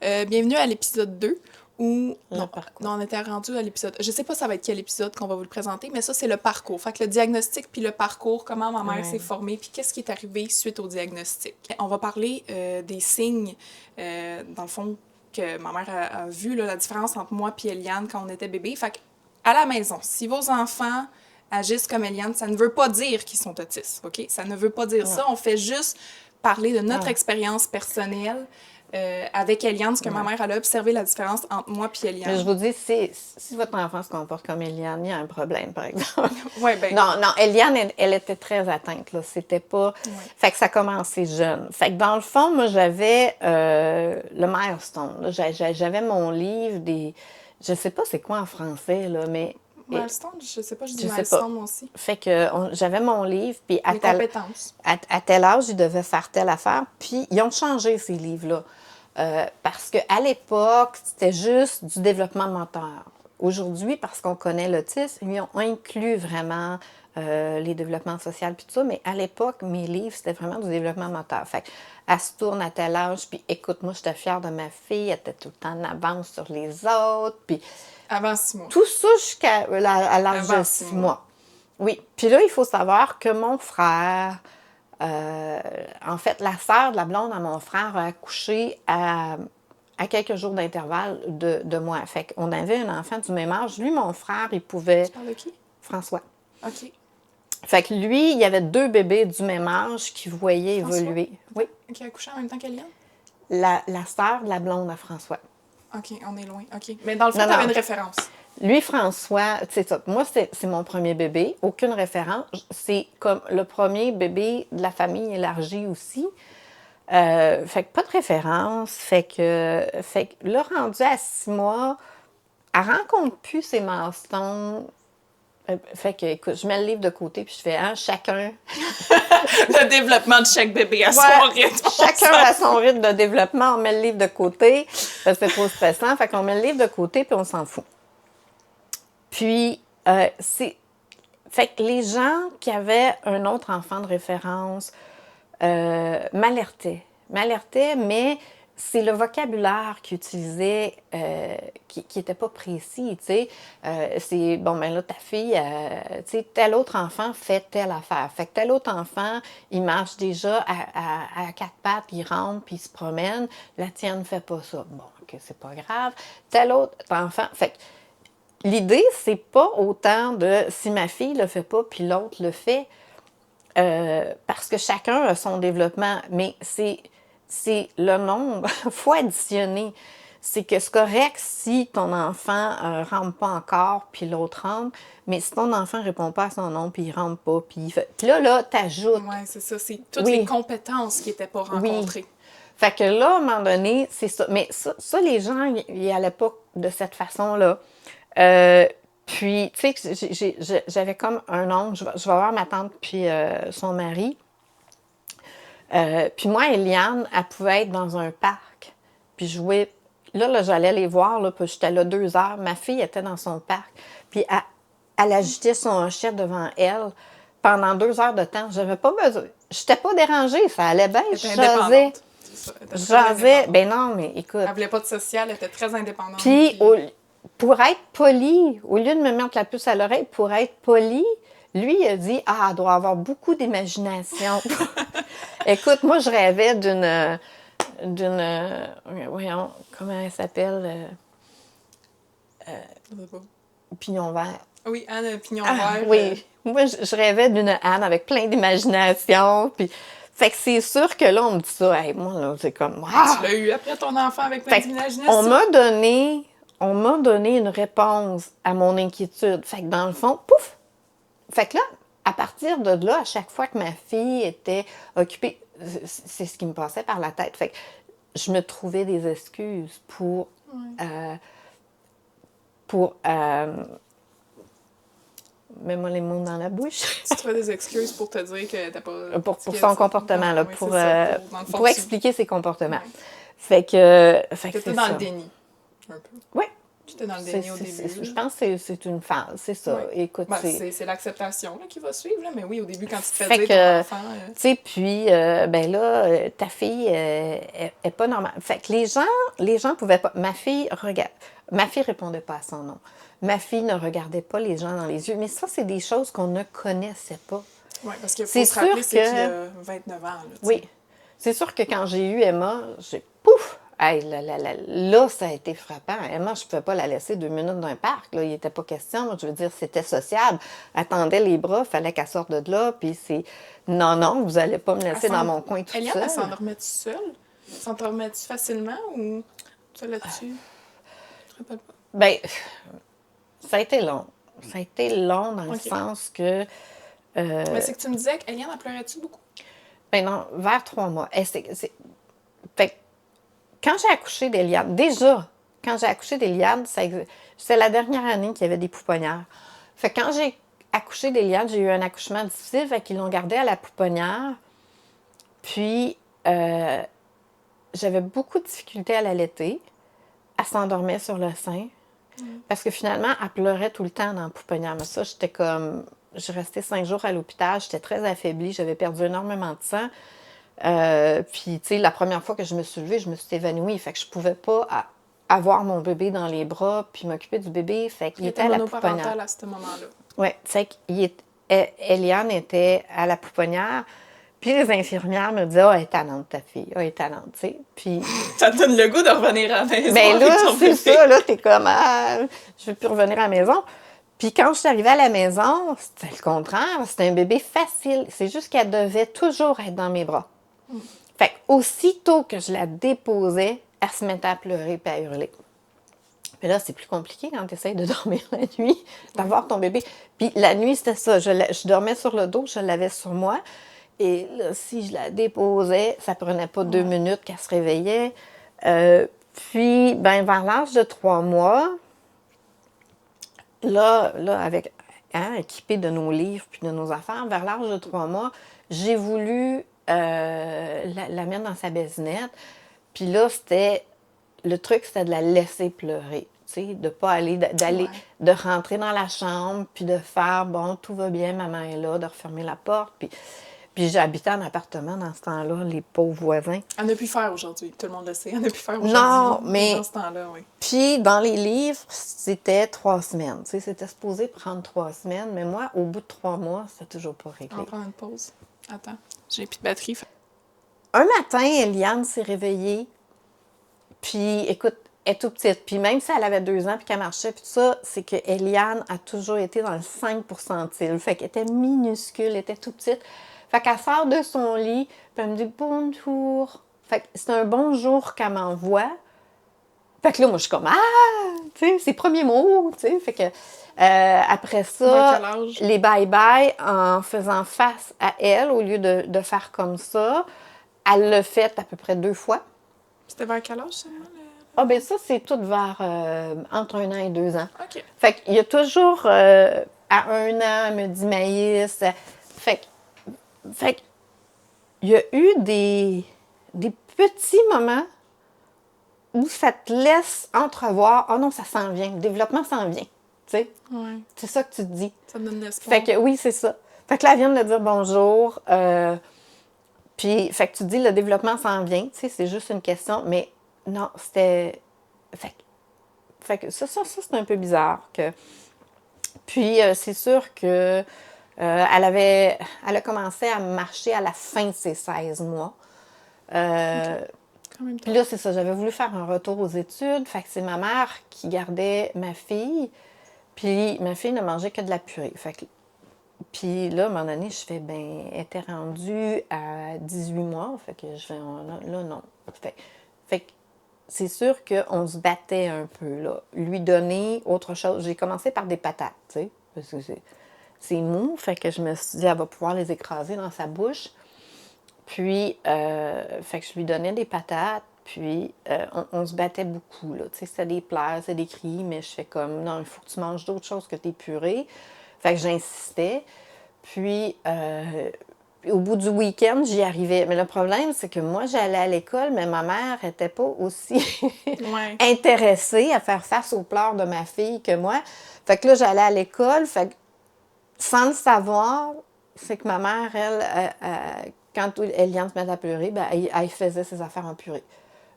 Bienvenue à l'épisode 2 où Le parcours. on était rendu à l'épisode. Je sais pas ça va être quel épisode qu'on va vous le présenter, mais ça c'est le parcours. Fait que le diagnostic puis le parcours, comment ma mère s'est Ouais. formée, puis qu'est-ce qui est arrivé suite au diagnostic. On va parler des signes, dans le fond, que ma mère a vu là, la différence entre moi et Eliane quand on était bébé. Fait que à la maison, si vos enfants agissent comme Eliane, ça ne veut pas dire qu'ils sont autistes, OK? Ça ne veut pas dire Non. ça. On fait juste parler de notre Non. expérience personnelle avec Eliane, ce que ma Ouais. mère elle a observé la différence entre moi et Mais je Eliane. vous dis, si votre enfant se comporte comme Eliane, il y a un problème, par exemple. Ouais, ben, Non, Eliane, elle était très atteinte, là. C'était pas... ouais. Fait que ça commençait jeune. Fait que dans le fond, moi, j'avais le milestone. Là. J'avais mon livre des... Je sais pas c'est quoi en français, là, mais... Milestone, je sais pas, je dis Je sais milestone pas. moi aussi. Fait que j'avais mon livre, puis Les compétences. à tel âge, ils devaient faire telle affaire. Puis ils ont changé ces livres-là. Parce qu'à l'époque, c'était juste du développement moteur. Aujourd'hui, parce qu'on connaît l'autisme, ils ont inclus vraiment les développements sociaux puis tout ça. Mais à l'époque, mes livres, c'était vraiment du développement moteur. Fait qu'elle se tourne à tel âge, puis écoute, moi, j'étais fière de ma fille, elle était tout le temps en avance sur les autres, puis... Avant 6 mois. Tout ça jusqu'à l'âge Avant de 6 6 mois. mois. Oui. Puis là, il faut savoir que mon frère, en fait, la sœur de la blonde à mon frère a accouché à quelques jours d'intervalle de moi. Fait qu'on avait un enfant du même âge. Lui, mon frère, il pouvait... Tu parles de qui? François. OK. Fait que lui, il y avait 2 bébés du même âge qui voyaient François? évoluer. Oui. Qui a accouché en même temps qu'Eliane? La sœur de la blonde à François. OK, on est loin. OK. Mais dans le fond, Non, tu avais non. une référence. Lui, François, c'est ça. Moi, c'est mon premier bébé. Aucune référence. C'est comme le premier bébé de la famille élargie aussi. Fait que pas de référence. Fait que là, rendu à 6 mois, elle rencontre plus ses milestones. Fait que, écoute, je mets le livre de côté puis je fais, chacun. Le développement de chaque bébé à son Ouais, rythme. chacun à son rythme de développement. On met le livre de côté parce que c'est trop stressant. Fait qu'on met le livre de côté puis on s'en fout. Puis, fait que les gens qui avaient un autre enfant de référence m'alertaient, mais c'est le vocabulaire qu'ils utilisaient qui n'était pas précis, tu sais. C'est, bon, ben là, ta fille, tu sais, tel autre enfant fait telle affaire. Fait que tel autre enfant, il marche déjà à 4 pattes, puis il rentre, puis il se promène. La tienne ne fait pas ça. Bon, OK, c'est pas grave. Tel autre enfant... Fait que l'idée, c'est pas autant de si ma fille le fait pas puis l'autre le fait, parce que chacun a son développement, mais c'est le nombre fois additionné. C'est que c'est correct si ton enfant rentre pas encore puis l'autre rentre, mais si ton enfant répond pas à son nom puis il rentre pas puis il fait... Puis là, t'ajoutes. Oui, c'est ça. C'est toutes Oui. les compétences qui n'étaient pas rencontrées. Fait que là, à un moment donné, c'est ça. Mais ça les gens, ils allaient pas de cette façon-là. Puis, tu sais, j'avais comme un oncle, je vais voir ma tante puis son mari. Puis moi, Eliane, elle pouvait être dans un parc, puis jouer. Là, j'allais les voir, là, puis j'étais là 2 heures. Ma fille était dans son parc, puis elle agitait son hochet devant elle pendant 2 heures de temps. J'avais pas besoin. J'étais pas dérangée, ça allait bien. Elle Je était jasais. indépendante. C'est ça. Elle était très indépendante. Ben non, mais écoute. Elle voulait pas de social, elle était très indépendante. Puis, pour être poli, au lieu de me mettre la puce à l'oreille, pour être poli, lui, il a dit « Ah, elle doit avoir beaucoup d'imagination. » Écoute, moi, je rêvais voyons, comment elle s'appelle? Je sais pas. Pignon vert. Oui, Anne Pignon Ah, Vert. oui. Moi, je rêvais d'une Anne avec plein d'imagination. Puis, fait que c'est sûr que là, on me dit ça. Hey, moi, là, c'est comme... Ah! Tu l'as eu après ton enfant avec plein Fait d'imagination? on m'a donné une réponse à mon inquiétude. Fait que dans le fond, pouf! Fait que là, à partir de là, à chaque fois que ma fille était occupée, c'est ce qui me passait par la tête. Fait que je me trouvais des excuses pour mets-moi les mots dans la bouche. Tu trouvais des excuses pour te dire que t'as pas... pour son comportement, là, Oui, pour, c'est ça, dans le fond, pour expliquer ses comportements. Ouais. Fait que T'étais c'est dans ça. le déni, un peu. Oui, J'étais dans le déni au début. Je pense que c'est une phase, c'est ça. Oui. Écoute, Ben, c'est l'acceptation là, qui va suivre, là. Mais oui, au début, quand tu te fais fait dire que, ton enfant... tu sais, puis, ben là, ta fille est pas normale. Fait que les gens pouvaient pas. Ma fille répondait pas à son nom. Ma fille ne regardait pas les gens dans les yeux. Mais ça, c'est des choses qu'on ne connaissait pas. Oui, parce qu'il faut C'est se rappeler, sûr c'est qu'il que- a 29 ans, là, tu Oui. sais. C'est sûr que quand j'ai eu Emma, j'ai pouf! Hey, là, ça a été frappant. Emma, je ne pouvais pas la laisser 2 minutes dans un parc. Là. Il n'était pas question. Je veux dire, c'était sociable. Elle tendait les bras, il fallait qu'elle sorte de là. Puis c'est non, non, vous n'allez pas me laisser dans mon coin toute Eliane, seule. elle s'endormait-tu seule? S'endormait-tu facilement ou ça là-dessus? Je te rappelle pas. Ben, ça a été long. Ça a été long dans le Ok. sens que. Mais c'est que tu me disais qu'Eliane, elle pleurait-tu beaucoup? Ben non, vers 3 mois. Fait que quand j'ai accouché d'Eliane, déjà, quand j'ai accouché d'Eliane, c'est la dernière année qu'il y avait des pouponnières. Fait que quand j'ai accouché d'Eliane, j'ai eu un accouchement difficile, fait qu'ils l'ont gardée à la pouponnière. Puis, j'avais beaucoup de difficultés à l'allaiter. Elle s'endormait sur le sein. Parce que finalement, elle pleurait tout le temps dans la pouponnière. Mais ça, j'étais comme... J'ai resté 5 jours à l'hôpital. J'étais très affaiblie. J'avais perdu énormément de sang. Puis, tu sais, la première fois que je me suis levée, je me suis évanouie. Fait que je pouvais pas avoir mon bébé dans les bras puis m'occuper du bébé. Fait qu'il Il était était à la pouponnière. monoparental à ce moment-là. Oui, fait qu'Eliane était à la pouponnière. Puis les infirmières me disaient, « Ah, elle est tannante, ta fille. Ah, elle est tannante, tu sais. » Puis... Ça te donne le goût de revenir à la maison Ben avec là, ton c'est bébé. ça, là, t'es comme, ah, je veux plus revenir à la maison. Puis quand je suis arrivée à la maison, c'était le contraire. C'était un bébé facile. C'est juste qu'elle devait toujours être dans mes bras. Fait qu'aussitôt que je la déposais, elle se mettait à pleurer et à hurler. Mais là, c'est plus compliqué quand tu essaies de dormir la nuit, d'avoir ton bébé. Puis la nuit, c'était ça. Je dormais sur le dos, je l'avais sur moi. Et là, si je la déposais, ça prenait pas 2 minutes qu'elle se réveillait. Puis, ben, vers l'âge de 3 mois, là avec, équipée de nos livres puis de nos affaires, vers l'âge de 3 mois, j'ai voulu la mettre dans sa basinette. Puis là, le truc, c'était de la laisser pleurer. Tu sais, de pas de rentrer dans la chambre, puis de faire, bon, tout va bien, maman est là, de refermer la porte. Puis j'habitais en appartement dans ce temps-là, les pauvres voisins. Elle n'a pu faire aujourd'hui. Tout le monde le sait. Elle n'a pu faire aujourd'hui. Non, mais... Dans ce temps-là, oui. Puis dans les livres, c'était 3 semaines. Tu sais, c'était supposé prendre 3 semaines, mais moi, au bout de 3 mois, c'était toujours pas réglé. On va prendre une pause. Attends, j'ai plus de batterie. Un matin, Eliane s'est réveillée, puis écoute, elle est tout petite. Puis même si elle avait 2 ans puis qu'elle marchait, puis tout ça, c'est que Eliane a toujours été dans le 5 pourcentile. Fait qu'elle était minuscule, elle était tout petite. Fait qu'elle sort de son lit, puis elle me dit « Bonjour ». Fait que c'est un bonjour qu'elle m'envoie. Fait que là, moi, je suis comme « Ah! » Tu sais, ses premiers mots, tu sais. Fait que après ça, les bye-bye, en faisant face à elle, au lieu de faire comme ça, elle l'a fait à peu près 2 fois. C'était vers quel âge, seulement? Ah, ben ça, c'est tout vers entre 1 an et 2 ans. OK. Fait qu'il y a toujours, à 1 an, elle me dit Maïs. Fait il y a eu des petits moments où ça te laisse entrevoir, oh non, ça s'en vient, le développement s'en vient. Tu sais? Ouais. C'est ça que tu te dis. Ça te donne l'espoir. Fait que oui, c'est ça. Fait que là, elle vient de dire bonjour. Puis, fait que tu dis, le développement s'en vient. Tu sais, c'est juste une question. Mais non, c'était... Fait que ça c'est un peu bizarre. Puis, c'est sûr que elle a commencé à marcher à la fin de ses 16 mois. Puis là, c'est ça, j'avais voulu faire un retour aux études. Fait que c'est ma mère qui gardait ma fille. Puis ma fille ne mangeait que de la purée. Puis là, à un moment donné, je fais, ben, elle était rendue à 18 mois. Fait que je fais, là, non. Fait que c'est sûr qu'on se battait un peu, là. Lui donner autre chose. J'ai commencé par des patates, tu sais, parce que c'est mou. Fait que je me suis dit, elle va pouvoir les écraser dans sa bouche. Puis, fait que je lui donnais des patates. Puis, on se battait beaucoup, là. Tu sais, c'était des pleurs, c'était des cris, mais je fais comme, non, il faut que tu manges d'autres choses que tes purées. Fait que j'insistais. Puis, Puis au bout du week-end, j'y arrivais. Mais le problème, c'est que moi, j'allais à l'école, mais ma mère n'était pas aussi Ouais. intéressée à faire face aux pleurs de ma fille que moi. Fait que là, j'allais à l'école, fait que sans le savoir, c'est que ma mère, quand Eliane se mettait à pleurer, ben, elle faisait ses affaires en purée.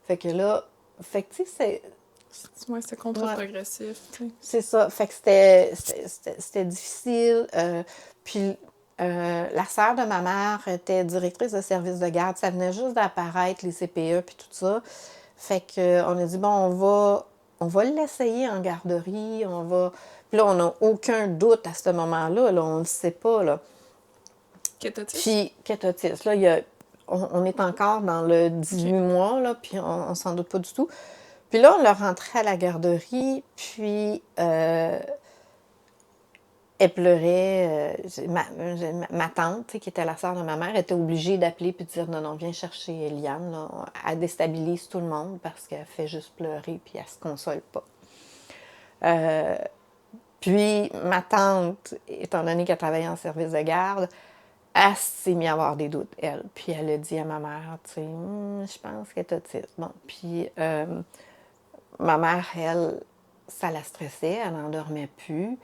Fait que là, fait que tu sais, Ouais, c'est contre-progressif, tu sais. c'est ça. Fait que c'était difficile. Puis la sœur de ma mère était directrice de service de garde. Ça venait juste d'apparaître, les CPE puis tout ça. Fait que on a dit, bon, on va l'essayer en garderie. Puis là, on n'a aucun doute à ce moment-là. Là, on ne le sait pas. Là. Puis, qu'est-ce là, on est encore dans le 18 mois, là, puis on ne s'en doute pas du tout. Puis là, on l'a rentrée à la garderie, puis elle pleurait. Ma tante, qui était la sœur de ma mère, était obligée d'appeler puis de dire non, non, viens chercher Eliane. Là. Elle déstabilise tout le monde parce qu'elle fait juste pleurer puis elle se console pas. Puis ma tante, étant donné qu'elle travaillait en service de garde, elle s'est mise à avoir des doutes, elle. Puis elle a dit à ma mère, tu sais, je pense qu'elle est autiste. Bon, puis ma mère, elle, ça la stressait, elle n'en dormait plus.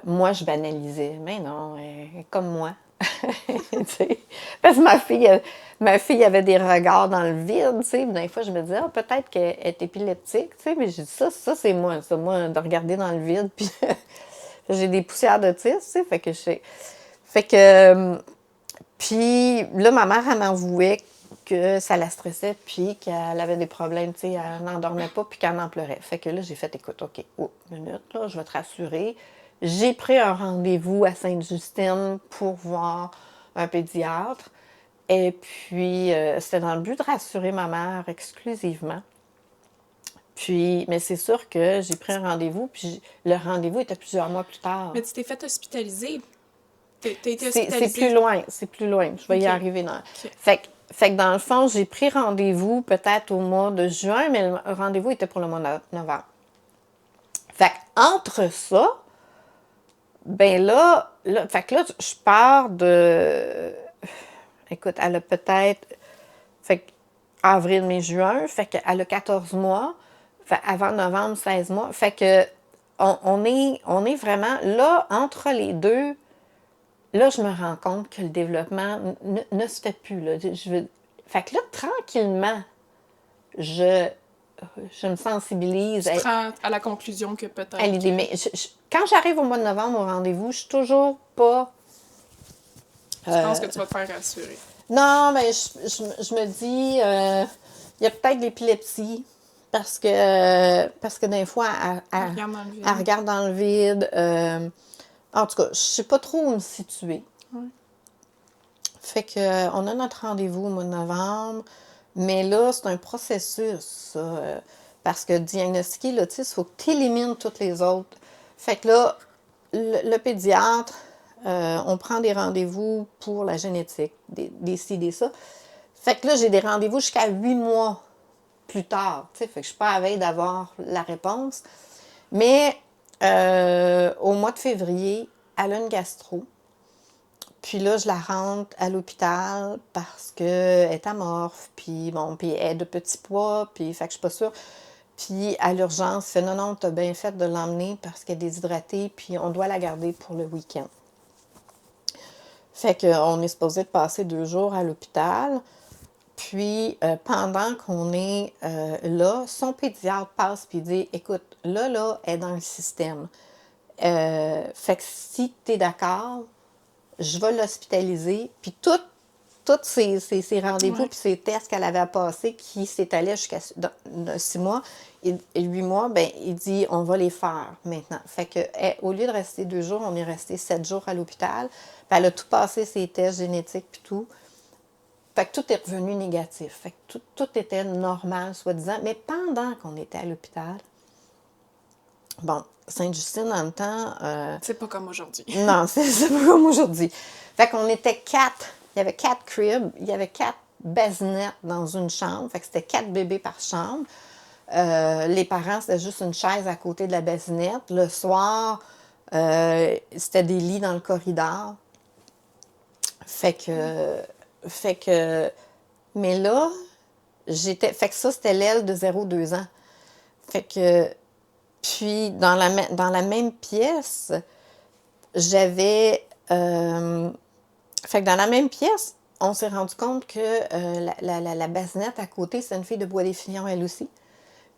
Moi, je banalisais. Mais non, elle est comme moi. Parce que ma fille avait des regards dans le vide. Des fois, je me disais, peut-être qu'elle est épileptique. Mais j'ai dit, ça c'est moi. Ça, moi, de regarder dans le vide. Puis j'ai des poussières d'autisme. Fait que puis là, ma mère, elle m'avouait que ça la stressait, puis qu'elle avait des problèmes, elle n'en dormait pas, puis qu'elle en pleurait. Fait que là, j'ai fait, écoute, OK, une minute, là, je vais te rassurer. J'ai pris un rendez-vous à Sainte-Justine pour voir un pédiatre. Et puis, c'était dans le but de rassurer ma mère exclusivement. Puis, mais c'est sûr que j'ai pris un rendez-vous, puis le rendez-vous était plusieurs mois plus tard. Mais tu t'es fait hospitaliser. T'as été C'est plus loin, Je vais y arriver. Fait que dans le fond, j'ai pris rendez-vous peut-être au mois de juin, mais le rendez-vous était pour le mois de novembre. Fait entre ça, ben fait que là, je pars de... Écoute, elle a peut-être... Fait que avril, mai, juin, fait qu'elle a 14 mois. Fait avant novembre, 16 mois. Fait que on est vraiment là, entre les deux. Là, je me rends compte que le développement ne se fait plus. Là. Fait que là, tranquillement, je me sensibilise. Tu te rends à la conclusion que peut-être... À l'idée. Mais quand j'arrive au mois de novembre au rendez-vous, je suis toujours pas... Tu penses que tu vas te faire rassurer? Non, mais je me dis, il y a peut-être l'épilepsie. Parce que des fois, elle regarde dans le vide. En tout cas, je ne sais pas trop où me situer. Ouais. Fait que on a notre rendez-vous au mois de novembre, mais là, c'est un processus, ça, parce que diagnostiquer l'autisme, il faut que tu élimines toutes les autres. Fait que là, le pédiatre, on prend des rendez-vous pour la génétique, des ci, des ça. Fait que là, j'ai des rendez-vous jusqu'à 8 mois plus tard. Fait que je ne suis pas à veille d'avoir la réponse. Mais au mois de février, elle a une gastro. Puis là, je la rentre à l'hôpital parce qu'elle est amorphe, puis puis elle est de petit poids, puis fait que je suis pas sûre. Puis à l'urgence, fait non, non, t'as bien fait de l'emmener parce qu'elle est déshydratée, puis on doit la garder pour le week-end. Fait qu'on est supposé de passer 2 jours à l'hôpital. Puis, pendant qu'on est là, son pédiatre passe puis dit, écoute, là, elle est dans le système. Fait que si tu es d'accord, je vais l'hospitaliser. Puis, tous ces rendez-vous puis ces tests qu'elle avait à passer qui s'étalaient jusqu'à 6 mois et 8 mois, ben il dit, on va les faire maintenant. Fait que, au lieu de rester 2 jours, on est resté 7 jours à l'hôpital. Puis, elle a tout passé, ses tests génétiques puis tout. Fait que tout est revenu négatif. Fait que tout était normal, soi-disant. Mais pendant qu'on était à l'hôpital, bon, Sainte-Justine, en le temps... c'est pas comme aujourd'hui. Non, c'est pas comme aujourd'hui. Fait qu'on était 4. Il y avait 4 cribs. Il y avait 4 basinettes dans une chambre. Fait que c'était 4 bébés par chambre. Les parents, c'était juste une chaise à côté de la basinette. Le soir, c'était des lits dans le corridor. Fait que, mais là, fait que ça, c'était l'aile de 0-2 ans. Fait que, puis dans la même pièce, j'avais, fait que dans la même pièce, on s'est rendu compte que la basinette à côté, c'est une fille de Bois-des-Filions, elle aussi.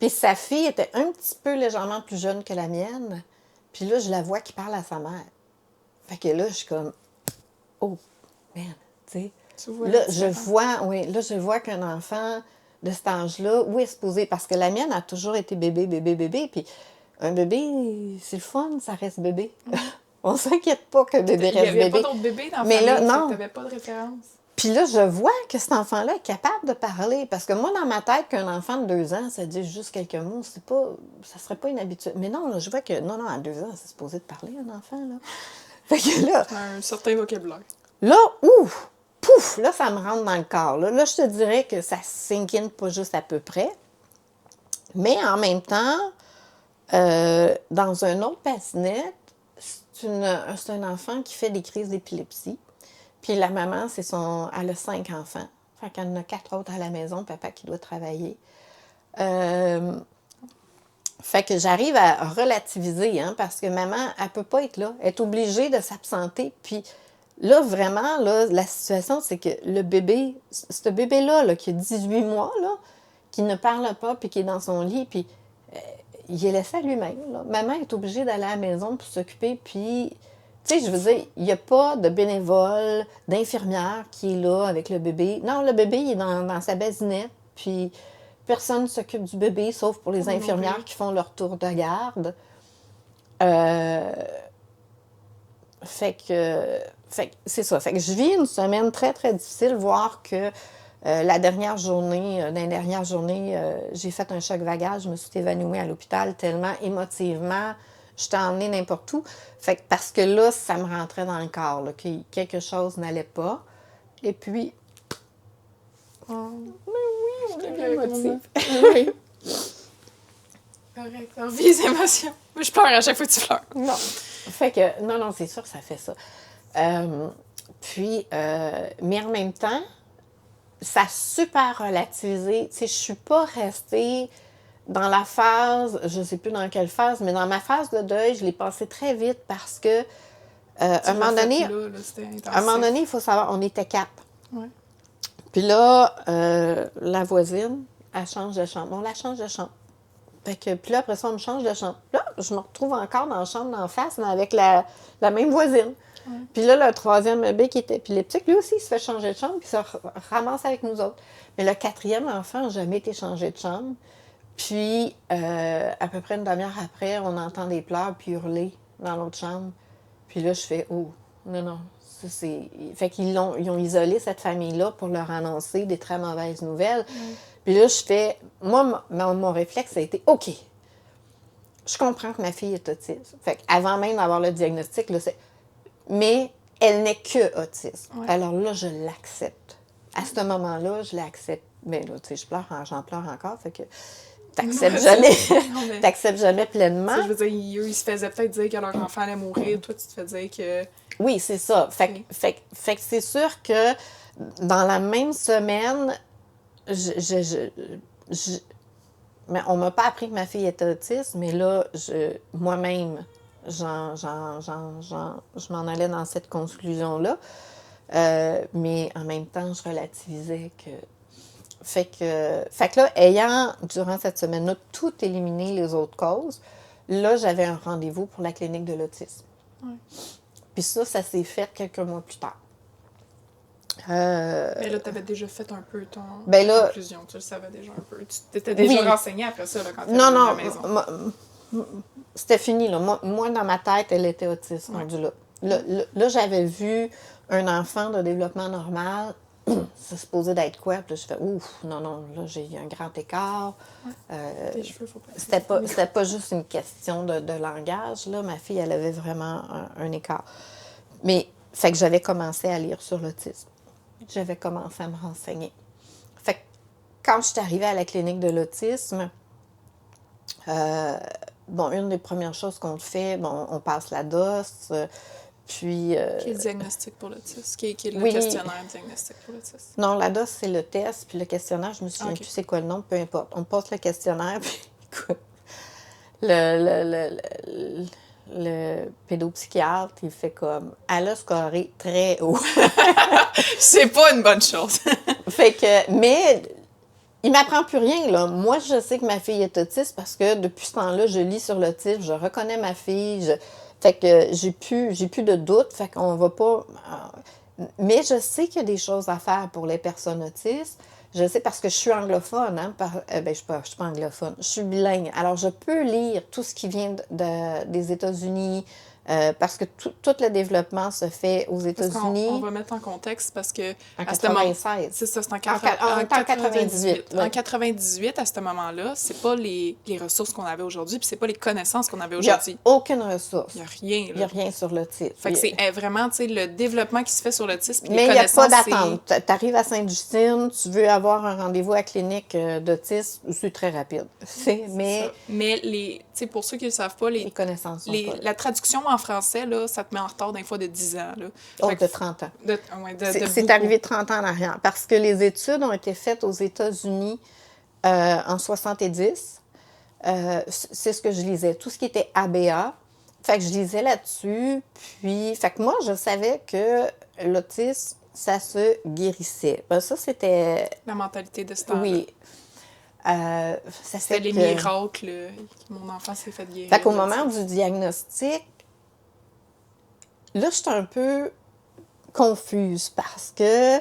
Puis sa fille était un petit peu légèrement plus jeune que la mienne. Puis là, je la vois qui parle à sa mère. Fait que là, je suis comme, oh, man, tu sais. Tu vois Là, la différence. je vois qu'un enfant de cet âge-là, où est supposé, parce que la mienne a toujours été bébé, bébé, bébé, puis un bébé, c'est le fun, ça reste bébé. On s'inquiète pas que bébé Il n'y reste avait pas bébé. d'autres bébés dans la Mais là, famille, fait que tu non. n'avais pas de référence. Puis là, je vois que cet enfant-là est capable de parler. Parce que moi, dans ma tête, qu'un enfant de 2 ans, ça dit juste quelques mots, ça serait pas inhabituel. Mais non, là, je vois que, non, à 2 ans, c'est supposé de parler, un enfant, là. Fait que là, Un certain vocabulaire. là, ouf, pouf, là, ça me rentre dans le corps. Là, je te dirais que ça sink in pas juste à peu près. Mais en même temps, dans un autre bassinet, c'est un enfant qui fait des crises d'épilepsie. Puis la maman, elle a 5 enfants. Fait qu'elle en a 4 autres à la maison, papa qui doit travailler. Fait que j'arrive à relativiser, hein, parce que maman, elle peut pas être là. Elle est obligée de s'absenter. Puis là, vraiment, là, la situation, c'est que le bébé, ce bébé-là, là, qui a 18 mois, là, qui ne parle pas, puis qui est dans son lit, puis il est laissé à lui-même. Là. Maman est obligée d'aller à la maison pour s'occuper, puis, tu sais, je veux dire, il n'y a pas de bénévole, d'infirmière qui est là avec le bébé. Non, le bébé, il est dans sa basinette, puis personne ne s'occupe du bébé, sauf pour les infirmières qui font leur tour de garde. Fait que c'est ça. Fait que je vis une semaine très, très difficile, voir que la dernière journée, j'ai fait un choc vagal, je me suis évanouie à l'hôpital tellement émotivement, je t'ai emmenée n'importe où. Fait que parce que là, ça me rentrait dans le corps, là, que quelque chose n'allait pas. Et puis, Oh. mais oui, on est émotif. Oui. Correct. On vit les émotions. Moi, je pleure à chaque fois que tu pleures. Non. Fait que, non, c'est sûr que ça fait ça. Mais en même temps, ça a super relativisé. Tu sais, je suis pas restée dans la phase, je sais plus dans quelle phase, mais dans ma phase de deuil, je l'ai passée très vite parce que, à un moment donné, il faut savoir, on était 4. Ouais. Puis là, la voisine, elle change de chambre. On la change de chambre. Fait que, puis là, après ça, on me change de chambre. Là, je me retrouve encore dans la chambre d'en face, mais avec la même voisine. Ouais. Puis là, le troisième bébé qui était épileptique, lui aussi, il se fait changer de chambre, puis il se ramasse avec nous autres. Mais le quatrième enfant n'a jamais été changé de chambre. Puis, à peu près une demi-heure après, on entend des pleurs puis hurler dans l'autre chambre. Puis là, je fais « Oh, non, ça c'est... » Fait qu'ils ils ont isolé cette famille-là pour leur annoncer des très mauvaises nouvelles. Puis là, je fais... Moi, mon réflexe, ça a été « OK, je comprends que ma fille est autiste. » Fait qu'avant même d'avoir le diagnostic, là, c'est... Mais elle n'est que autiste. Ouais. Alors là, je l'accepte. À ce moment-là, je l'accepte. Mais là, tu sais, j'en pleure encore, fait que... T'acceptes jamais pleinement. Je veux dire, eux, ils se faisaient peut-être dire que leur enfant allait mourir. Toi, tu te fais dire que... Oui, c'est ça. Fait que c'est sûr que dans la même semaine, mais on m'a pas appris que ma fille était autiste, mais là, moi-même, je m'en allais dans cette conclusion-là. Mais en même temps, je relativisais que... Fait que là, ayant, durant cette semaine-là, tout éliminé les autres causes, là, j'avais un rendez-vous pour la clinique de l'autisme. Ouais. Puis ça s'est fait quelques mois plus tard. Mais là, tu avais déjà fait un peu ton conclusion. Tu le savais déjà un peu. Tu t'étais déjà renseignée après ça, là, quand tu étais à la maison. C'était fini, là. Moi, dans ma tête, elle était autiste, rendue là. Là, j'avais vu un enfant de développement normal. C'est supposé d'être quoi? Puis là, je fais, ouf, non, là, j'ai un grand écart. Ouais. Tes cheveux, faut pas... C'était pas juste une question de langage, là. Ma fille, elle avait vraiment un écart. Mais, fait que j'avais commencé à lire sur l'autisme. J'avais commencé à me renseigner. Fait que quand je suis arrivée à la clinique de l'autisme, une des premières choses qu'on fait, on passe la DOS, Puis, Qui est le diagnostic pour l'autisme? Qui est le oui. questionnaire diagnostic pour l'autisme? Non, la DOS, c'est le test, puis le questionnaire, je me souviens plus c'est quoi le nom, peu importe. On passe le questionnaire, puis écoute, le pédopsychiatre, il fait comme, elle a scoré très haut. C'est pas une bonne chose. Fait que, mais il m'apprend plus rien, là. Moi, je sais que ma fille est autiste parce que depuis ce temps-là, je lis sur l'autisme, je reconnais ma fille, fait que j'ai plus de doute, fait qu'on va pas... Mais je sais qu'il y a des choses à faire pour les personnes autistes. Je sais parce que je suis anglophone, hein, je suis pas anglophone, je suis bilingue. Alors, je peux lire tout ce qui vient des États-Unis, parce que tout le développement se fait aux États-Unis. On va mettre en contexte parce que... En 96. C'est ça, c'est en 98. En 98, à ce moment-là, c'est pas les ressources qu'on avait aujourd'hui, puis c'est pas les connaissances qu'on avait aujourd'hui. Il n'y a aucune ressource. Il n'y a rien, là. Il n'y a rien sur l'autisme. Fait que c'est vraiment, tu sais, le développement qui se fait sur l'autisme, puis mais les connaissances, il n'y a pas d'attente. Tu arrives à Sainte-Justine, tu veux avoir un rendez-vous à la clinique d'autisme, c'est très rapide. Mais tu sais, pour ceux qui ne le savent pas, les connaissances sont pas là. la traduction en français, là, ça te met en retard d'un fois de 10 ans. Là. Oh, de 30 ans. C'est beaucoup. arrivé 30 ans en arrière. Parce que les études ont été faites aux États-Unis en 70. C'est ce que je lisais. Tout ce qui était ABA. Fait que je lisais là-dessus. Puis, fait que moi, je savais que l'autisme, ça se guérissait. Ben, ça, c'était... La mentalité de ce temps-là. Oui. C'était les miracles. Mon enfant s'est fait guérir. Fait qu'au moment du diagnostic, là, je suis un peu confuse parce que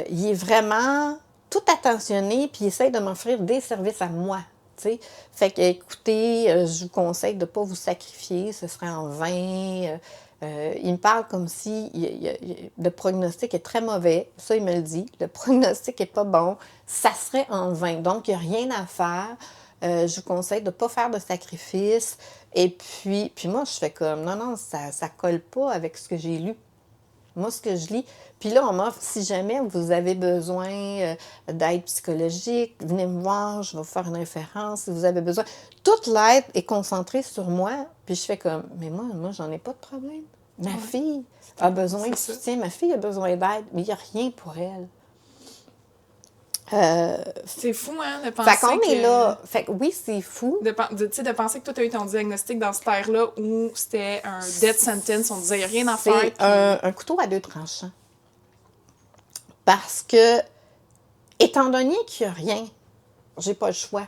il est vraiment tout attentionné puis il essaie de m'offrir des services à moi. T'sais. Fait que, écoutez, je vous conseille de ne pas vous sacrifier, ce serait en vain. Il me parle comme si le prognostic est très mauvais. Ça, il me le dit. Le prognostic n'est pas bon. Ça serait en vain. Donc, il n'y a rien à faire. Je vous conseille de ne pas faire de sacrifice. Et puis moi, je fais comme, non, ça ne colle pas avec ce que j'ai lu. Moi, ce que je lis. Puis là, on m'offre, si jamais vous avez besoin d'aide psychologique, venez me voir, je vais vous faire une référence. Si vous avez besoin. Toute l'aide est concentrée sur moi. Puis je fais comme, mais moi, j'en ai pas de problème. Ma fille a besoin de soutien. Ma fille a besoin d'aide, mais il n'y a rien pour elle. C'est fou, hein, de penser fait qu'on est là. Fait que oui, c'est fou. De penser que toi, tu as eu ton diagnostic dans cette ère-là où c'était un death sentence, on disait, il n'y a rien à faire. C'est un couteau à deux tranchants. Parce que, étant donné qu'il n'y a rien, j'ai pas le choix.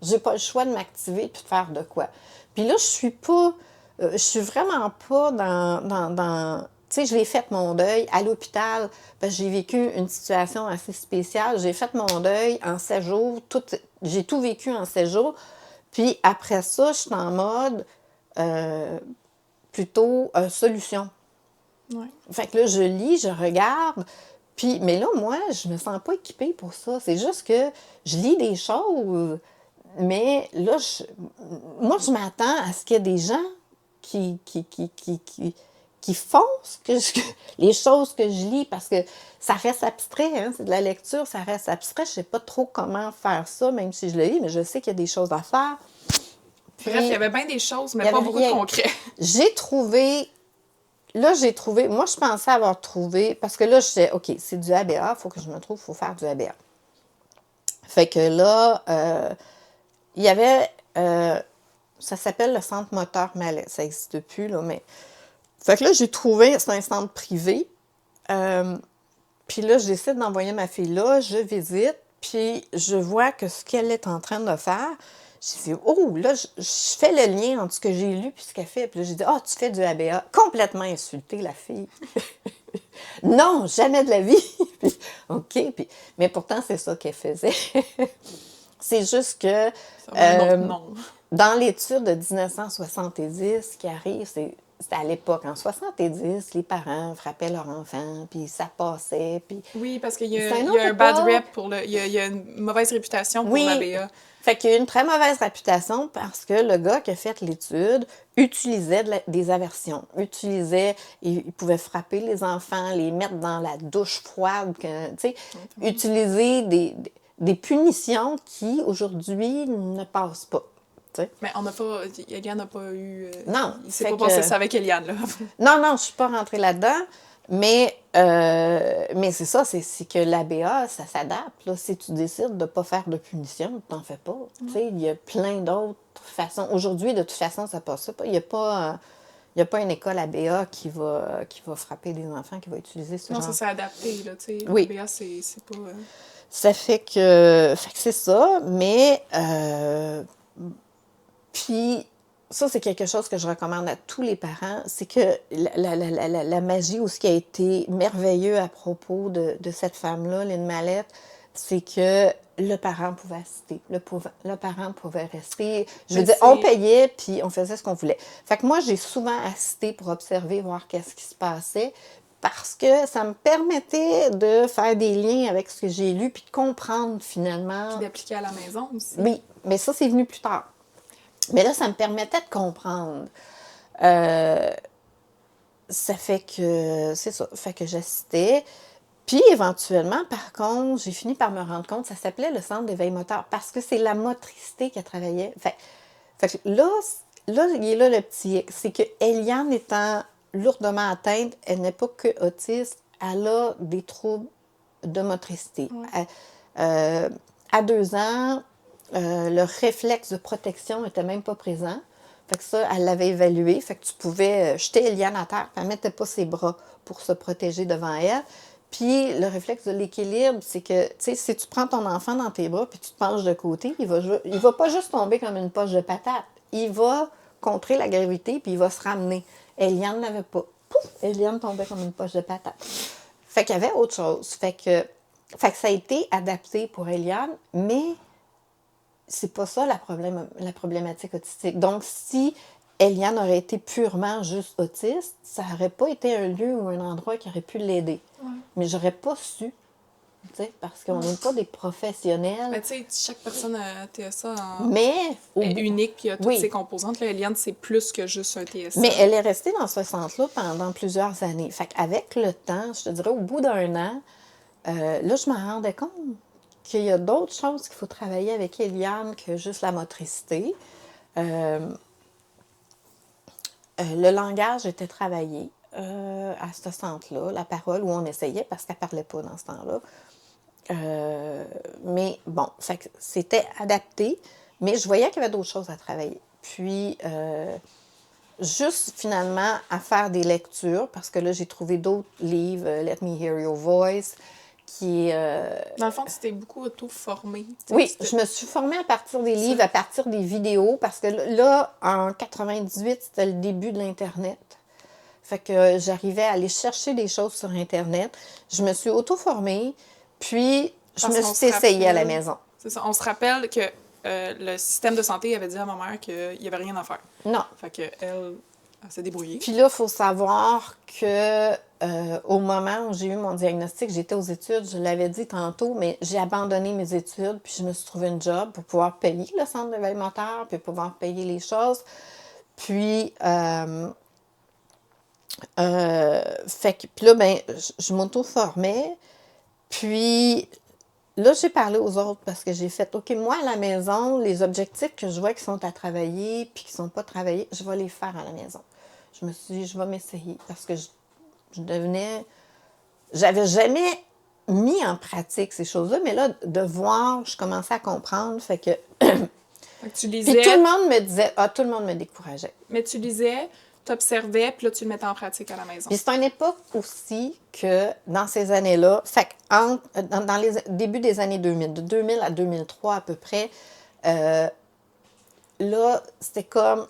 J'ai pas le choix de m'activer et de faire de quoi. Puis là, je suis vraiment pas dans tu sais, je l'ai fait mon deuil à l'hôpital, parce que j'ai vécu une situation assez spéciale. J'ai fait mon deuil en 7 jours, j'ai tout vécu en 7 jours. Puis après ça, je suis en mode plutôt solution. Ouais. Fait que là, je lis, je regarde, puis, mais là, moi, je me sens pas équipée pour ça. C'est juste que je lis des choses, mais là, moi, je m'attends à ce qu'il y ait des gens qui font les choses que je lis, parce que ça reste abstrait, hein, c'est de la lecture, ça reste abstrait. Je sais pas trop comment faire ça, même si je le lis, mais je sais qu'il y a des choses à faire. Puis, bref, il y avait bien des choses, mais pas beaucoup de concret. J'ai trouvé, moi, je pensais avoir trouvé, parce que là, je disais, OK, c'est du ABA, il faut que je me trouve, il faut faire du ABA. Fait que là, il y avait, ça s'appelle le centre moteur Malais, ça n'existe plus, là, mais... Fait que là, j'ai trouvé, c'est un centre privé, puis là, je décide d'envoyer ma fille là, je visite, puis je vois que ce qu'elle est en train de faire, j'ai dit, oh, là, je fais le lien entre ce que j'ai lu et ce qu'elle fait. Puis là, j'ai dit, ah, tu fais du ABA. Complètement insultée, la fille. Non, jamais de la vie. Puis, OK, mais pourtant, c'est ça qu'elle faisait. C'est juste que dans l'étude de 1970, ce qui arrive, c'est à l'époque, en 70, les parents frappaient leurs enfants, puis ça passait, puis... Oui, parce qu'il y a un bad rep il y a une mauvaise réputation pour l'ABA. Fait qu'il y a une très mauvaise réputation parce que le gars qui a fait l'étude utilisait des aversions. Il pouvait frapper les enfants, les mettre dans la douche froide, tu sais, utiliser des punitions qui, aujourd'hui, ne passent pas. tu sais. Mais on n'a pas... Eliane n'a pas eu... Non. Il s'est fait pas que- passé ça avec Eliane, là. Non, je suis pas rentrée là-dedans, mais c'est ça, c'est que l'ABA, ça s'adapte. Là. Si tu décides de pas faire de punition, t'en fais pas. Tu sais, il y a plein d'autres façons. Aujourd'hui, de toute façon, ça passe pas. Il y a pas une école ABA qui va frapper des enfants, qui va utiliser ce Non, genre. ça s'est adapté, là, tu sais. Oui. BA, c'est pas... Ça fait que c'est ça, mais puis ça, c'est quelque chose que je recommande à tous les parents, c'est que la magie ou ce qui a été merveilleux à propos de cette femme-là, Lynn Mallette, c'est que le parent pouvait assister, le parent pouvait rester. Je veux Mais dire, on payait, puis on faisait ce qu'on voulait. Fait que moi, j'ai souvent assisté pour observer, voir qu'est-ce qui se passait, parce que ça me permettait de faire des liens avec ce que j'ai lu, puis de comprendre finalement. Puis d'appliquer à la maison aussi. Oui, mais ça, c'est venu plus tard. Mais là, ça me permettait de comprendre. Ça fait que, c'est ça, fait que j'assistais. Puis éventuellement, par contre, j'ai fini par me rendre compte, ça s'appelait le centre d'éveil moteur, parce que c'est la motricité qui travaillait. Fait que là, il est là le petit hic. C'est que Eliane étant lourdement atteinte, elle n'est pas que autiste, elle a des troubles de motricité. À 2 ans, le réflexe de protection n'était même pas présent. Fait que ça, elle l'avait évalué. Fait que tu pouvais jeter Eliane à terre, puis elle ne mettait pas ses bras pour se protéger devant elle. Puis le réflexe de l'équilibre, c'est que, tu sais, si tu prends ton enfant dans tes bras puis tu te penches de côté, il va pas juste tomber comme une poche de patate. Il va contrer la gravité puis il va se ramener. Eliane n'avait pas. Pouf! Eliane tombait comme une poche de patate. Fait qu'il y avait autre chose. Fait que ça a été adapté pour Eliane, mais c'est pas ça la problématique autistique. Donc, si Eliane aurait été purement juste autiste, ça n'aurait pas été un lieu ou un endroit qui aurait pu l'aider. Ouais. Mais j'aurais pas su, parce qu'on n'est pas des professionnels. Mais tu sais, chaque personne a un TSA est unique, puis a toutes ses composantes. Là, Eliane, c'est plus que juste un TSA. Mais elle est restée dans ce centre-là pendant plusieurs années. Fait qu'avec le temps, je te dirais, au bout d'un an, là, je me rendais compte qu'il y a d'autres choses qu'il faut travailler avec Eliane que juste la motricité. Le langage était travaillé à ce centre-là, la parole, où on essayait, parce qu'elle ne parlait pas dans ce temps-là. Mais bon, fait que c'était adapté, mais je voyais qu'il y avait d'autres choses à travailler. Puis, juste finalement à faire des lectures, parce que là, j'ai trouvé d'autres livres, Let Me Hear Your Voice, qui est... Dans le fond, tu t'es beaucoup auto-formée. Oui, je me suis formée à partir des livres, à partir des vidéos, parce que là, en 98, c'était le début de l'Internet. Fait que j'arrivais à aller chercher des choses sur Internet. Je me suis auto-formée, puis je me suis essayée à la maison. C'est ça. On se rappelle que le système de santé avait dit à ma mère qu'il n'y avait rien à faire. Non. Fait qu'elle s'est débrouillée. Puis là, il faut savoir que au moment où j'ai eu mon diagnostic, j'étais aux études, je l'avais dit tantôt, mais j'ai abandonné mes études, puis je me suis trouvé une job pour pouvoir payer le centre d'éveil moteur, puis pouvoir payer les choses. Puis, puis là, ben, je m'auto-formais. Puis là, j'ai parlé aux autres parce que j'ai fait, OK, moi, à la maison, les objectifs que je vois qui sont à travailler puis qui ne sont pas travaillés, je vais les faire à la maison. Je me suis dit, je vais m'essayer parce que j'avais jamais mis en pratique ces choses-là, mais là, de voir, je commençais à comprendre, fait que... tu lisais... Puis tout le monde me disait, tout le monde me décourageait. Mais tu lisais, t'observais, puis là, tu le mettais en pratique à la maison. Puis c'est une époque aussi que, dans ces années-là, fait que dans les débuts des années 2000, de 2000 à 2003 à peu près, là, c'était comme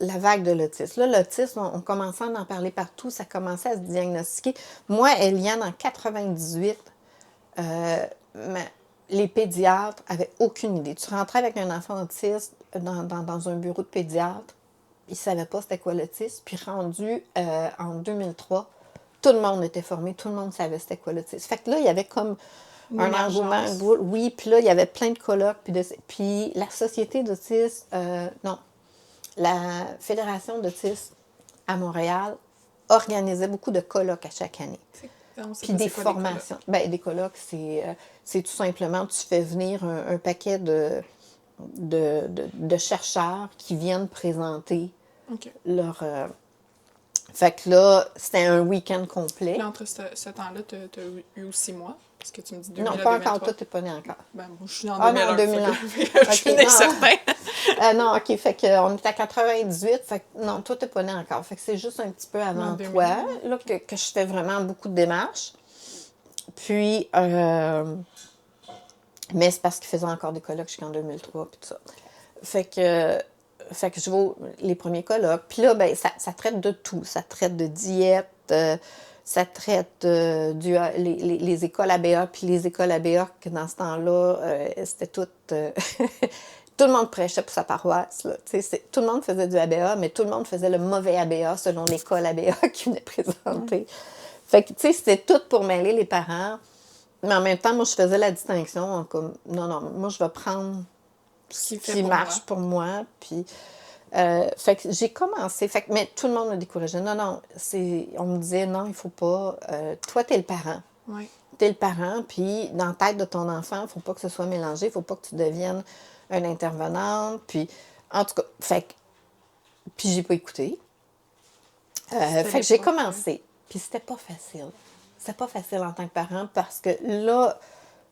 la vague de l'autisme. Là, l'autisme, on commençait à en parler partout, ça commençait à se diagnostiquer. Moi, Eliane, en 98, les pédiatres n'avaient aucune idée. Tu rentrais avec un enfant autiste dans un bureau de pédiatre, ils ne savaient pas c'était quoi l'autisme. Puis rendu en 2003, tout le monde était formé, tout le monde savait c'était quoi l'autisme. Fait que là, il y avait comme un engouement. Oui, puis là, il y avait plein de colloques. Puis la Société d'autisme, non, la Fédération d'autisme à Montréal organisait beaucoup de colloques à chaque année. Puis des formations. Des colloques, c'est tout simplement, tu fais venir un paquet de de chercheurs qui viennent présenter OK. leur... Fait que là, c'était un week-end complet. Là, entre ce temps-là, tu as eu 6 mois. Parce que tu me dis 2000 Non, à pas 2003. encore. Toi, t'es pas né encore. Ben, moi, je suis en Ah 2001. non, 2001. Je suis née certain. Non, OK. Fait qu'on est à 98. Fait que non, toi, t'es pas né encore. Fait que c'est juste un petit peu avant En toi 2000. là, que je fais vraiment beaucoup de démarches. Puis, mais c'est parce qu'il faisait encore des colloques jusqu'en 2003 puis tout ça. Fait que je vais les premiers colloques. Puis là, ben, ça traite de tout. Ça traite de diète, ça traite les écoles ABA. Puis les écoles ABA, que dans ce temps-là, c'était tout... tout le monde prêchait pour sa paroisse. Là. Tout le monde faisait du ABA, mais tout le monde faisait le mauvais ABA selon l'école ABA qui venait présenter. Fait que, tu sais, c'était tout pour mêler les parents. Mais en même temps, moi, je faisais la distinction comme, non, moi, je vais prendre ce qui marche pour moi. Puis, fait que j'ai commencé. Fait que, mais tout le monde me décourageait. Non, on me disait, non, il faut pas. Toi, t'es le parent. Oui. T'es le parent, puis dans la tête de ton enfant, il ne faut pas que ce soit mélangé. Il ne faut pas que tu deviennes une intervenante. Puis, en tout cas, fait que, puis j'ai pas écouté. Fait que j'ai commencé. Puis c'était pas facile. C'était pas facile en tant que parent parce que là,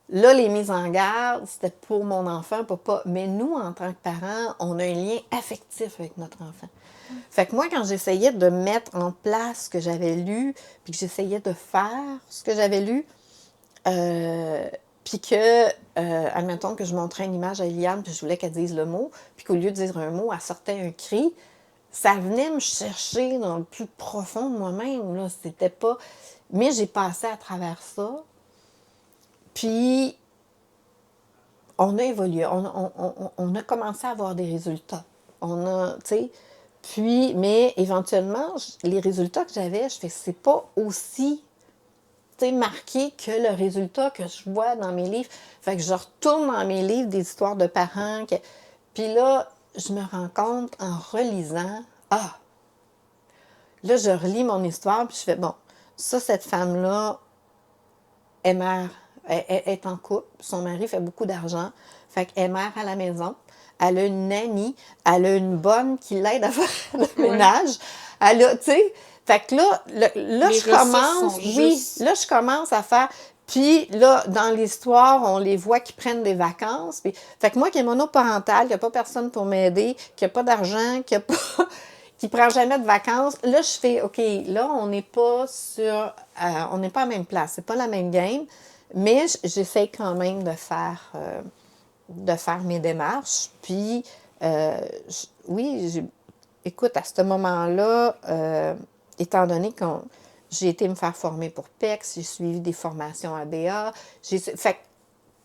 les mises en garde, c'était pour mon enfant, pas. Mais nous, en tant que parents, on a un lien affectif avec notre enfant. Fait que moi, quand j'essayais de mettre en place ce que j'avais lu, puis que j'essayais de faire ce que j'avais lu, puis que, admettons que je montrais une image à Eliane, puis je voulais qu'elle dise le mot, puis qu'au lieu de dire un mot, elle sortait un cri, ça venait me chercher dans le plus profond de moi-même. Là. C'était pas... Mais j'ai passé à travers ça. Puis, on a évolué. On a commencé à avoir des résultats. On a, tu sais... Puis, mais éventuellement, les résultats que j'avais, je fais, c'est pas aussi, tu sais, marqué que le résultat que je vois dans mes livres. Fait que je retourne dans mes livres des histoires de parents. Puis là, je me rends compte en relisant, là, je relis mon histoire, puis je fais, bon, ça, cette femme-là est mère, est en couple, son mari fait beaucoup d'argent, fait qu'elle est mère à la maison, elle a une nanny, elle a une bonne qui l'aide à faire le ménage, elle a, tu sais, fait que là je commence à faire... Puis là, dans l'histoire, on les voit qui prennent des vacances. Puis, fait que moi qui est monoparentale, qui n'a pas personne pour m'aider, qui n'a pas d'argent, qui ne prend jamais de vacances, là, je fais, OK, là, on n'est pas on n'est pas à la même place. C'est pas la même game, mais j'essaie quand même de faire mes démarches. Puis, écoute, à ce moment-là, étant donné que j'ai été me faire former pour PEX, j'ai suivi des formations ABA,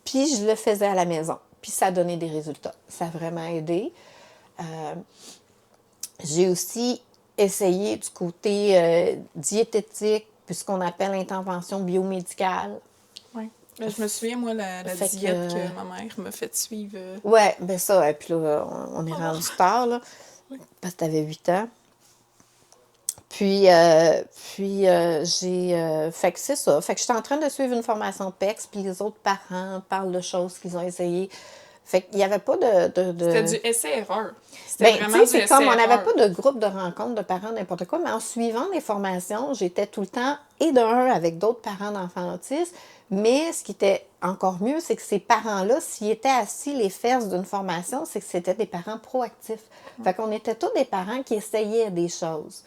puis je le faisais à la maison. Puis ça a donné des résultats. Ça a vraiment aidé. J'ai aussi essayé du côté diététique, puis ce qu'on appelle intervention biomédicale. Oui. Ben, je me souviens, moi, la diète que ma mère m'a fait suivre. Oui, bien ça. Et puis là, on est rendu tard, là, parce que tu avais 8 ans. Puis j'ai... fait que c'est ça. Fait que j'étais en train de suivre une formation PEX, puis les autres parents parlent de choses qu'ils ont essayées. Fait qu'il n'y avait pas de... C'était du essai-erreur. C'était vraiment du c'est comme, on n'avait pas de groupe de rencontres de parents, n'importe quoi, mais en suivant les formations, j'étais tout le temps, et d'un, avec d'autres parents d'enfants autistes, mais ce qui était encore mieux, c'est que ces parents-là, s'ils étaient assis les fesses d'une formation, c'est que c'était des parents proactifs. Fait qu'on était tous des parents qui essayaient des choses.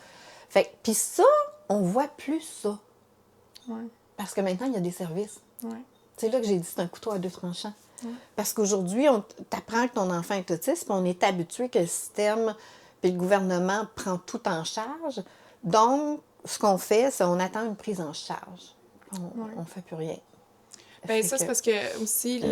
Fait puis ça, on voit plus ça. Ouais. Parce que maintenant, il y a des services. Ouais. C'est là que j'ai dit, c'est un couteau à deux tranchants. Ouais. Parce qu'aujourd'hui, on t'apprend que ton enfant est autiste, puis on est habitué que le système puis le gouvernement prend tout en charge. Donc, ce qu'on fait, c'est qu'on attend une prise en charge. On ne fait plus rien. Bien, ça, c'est parce que aussi,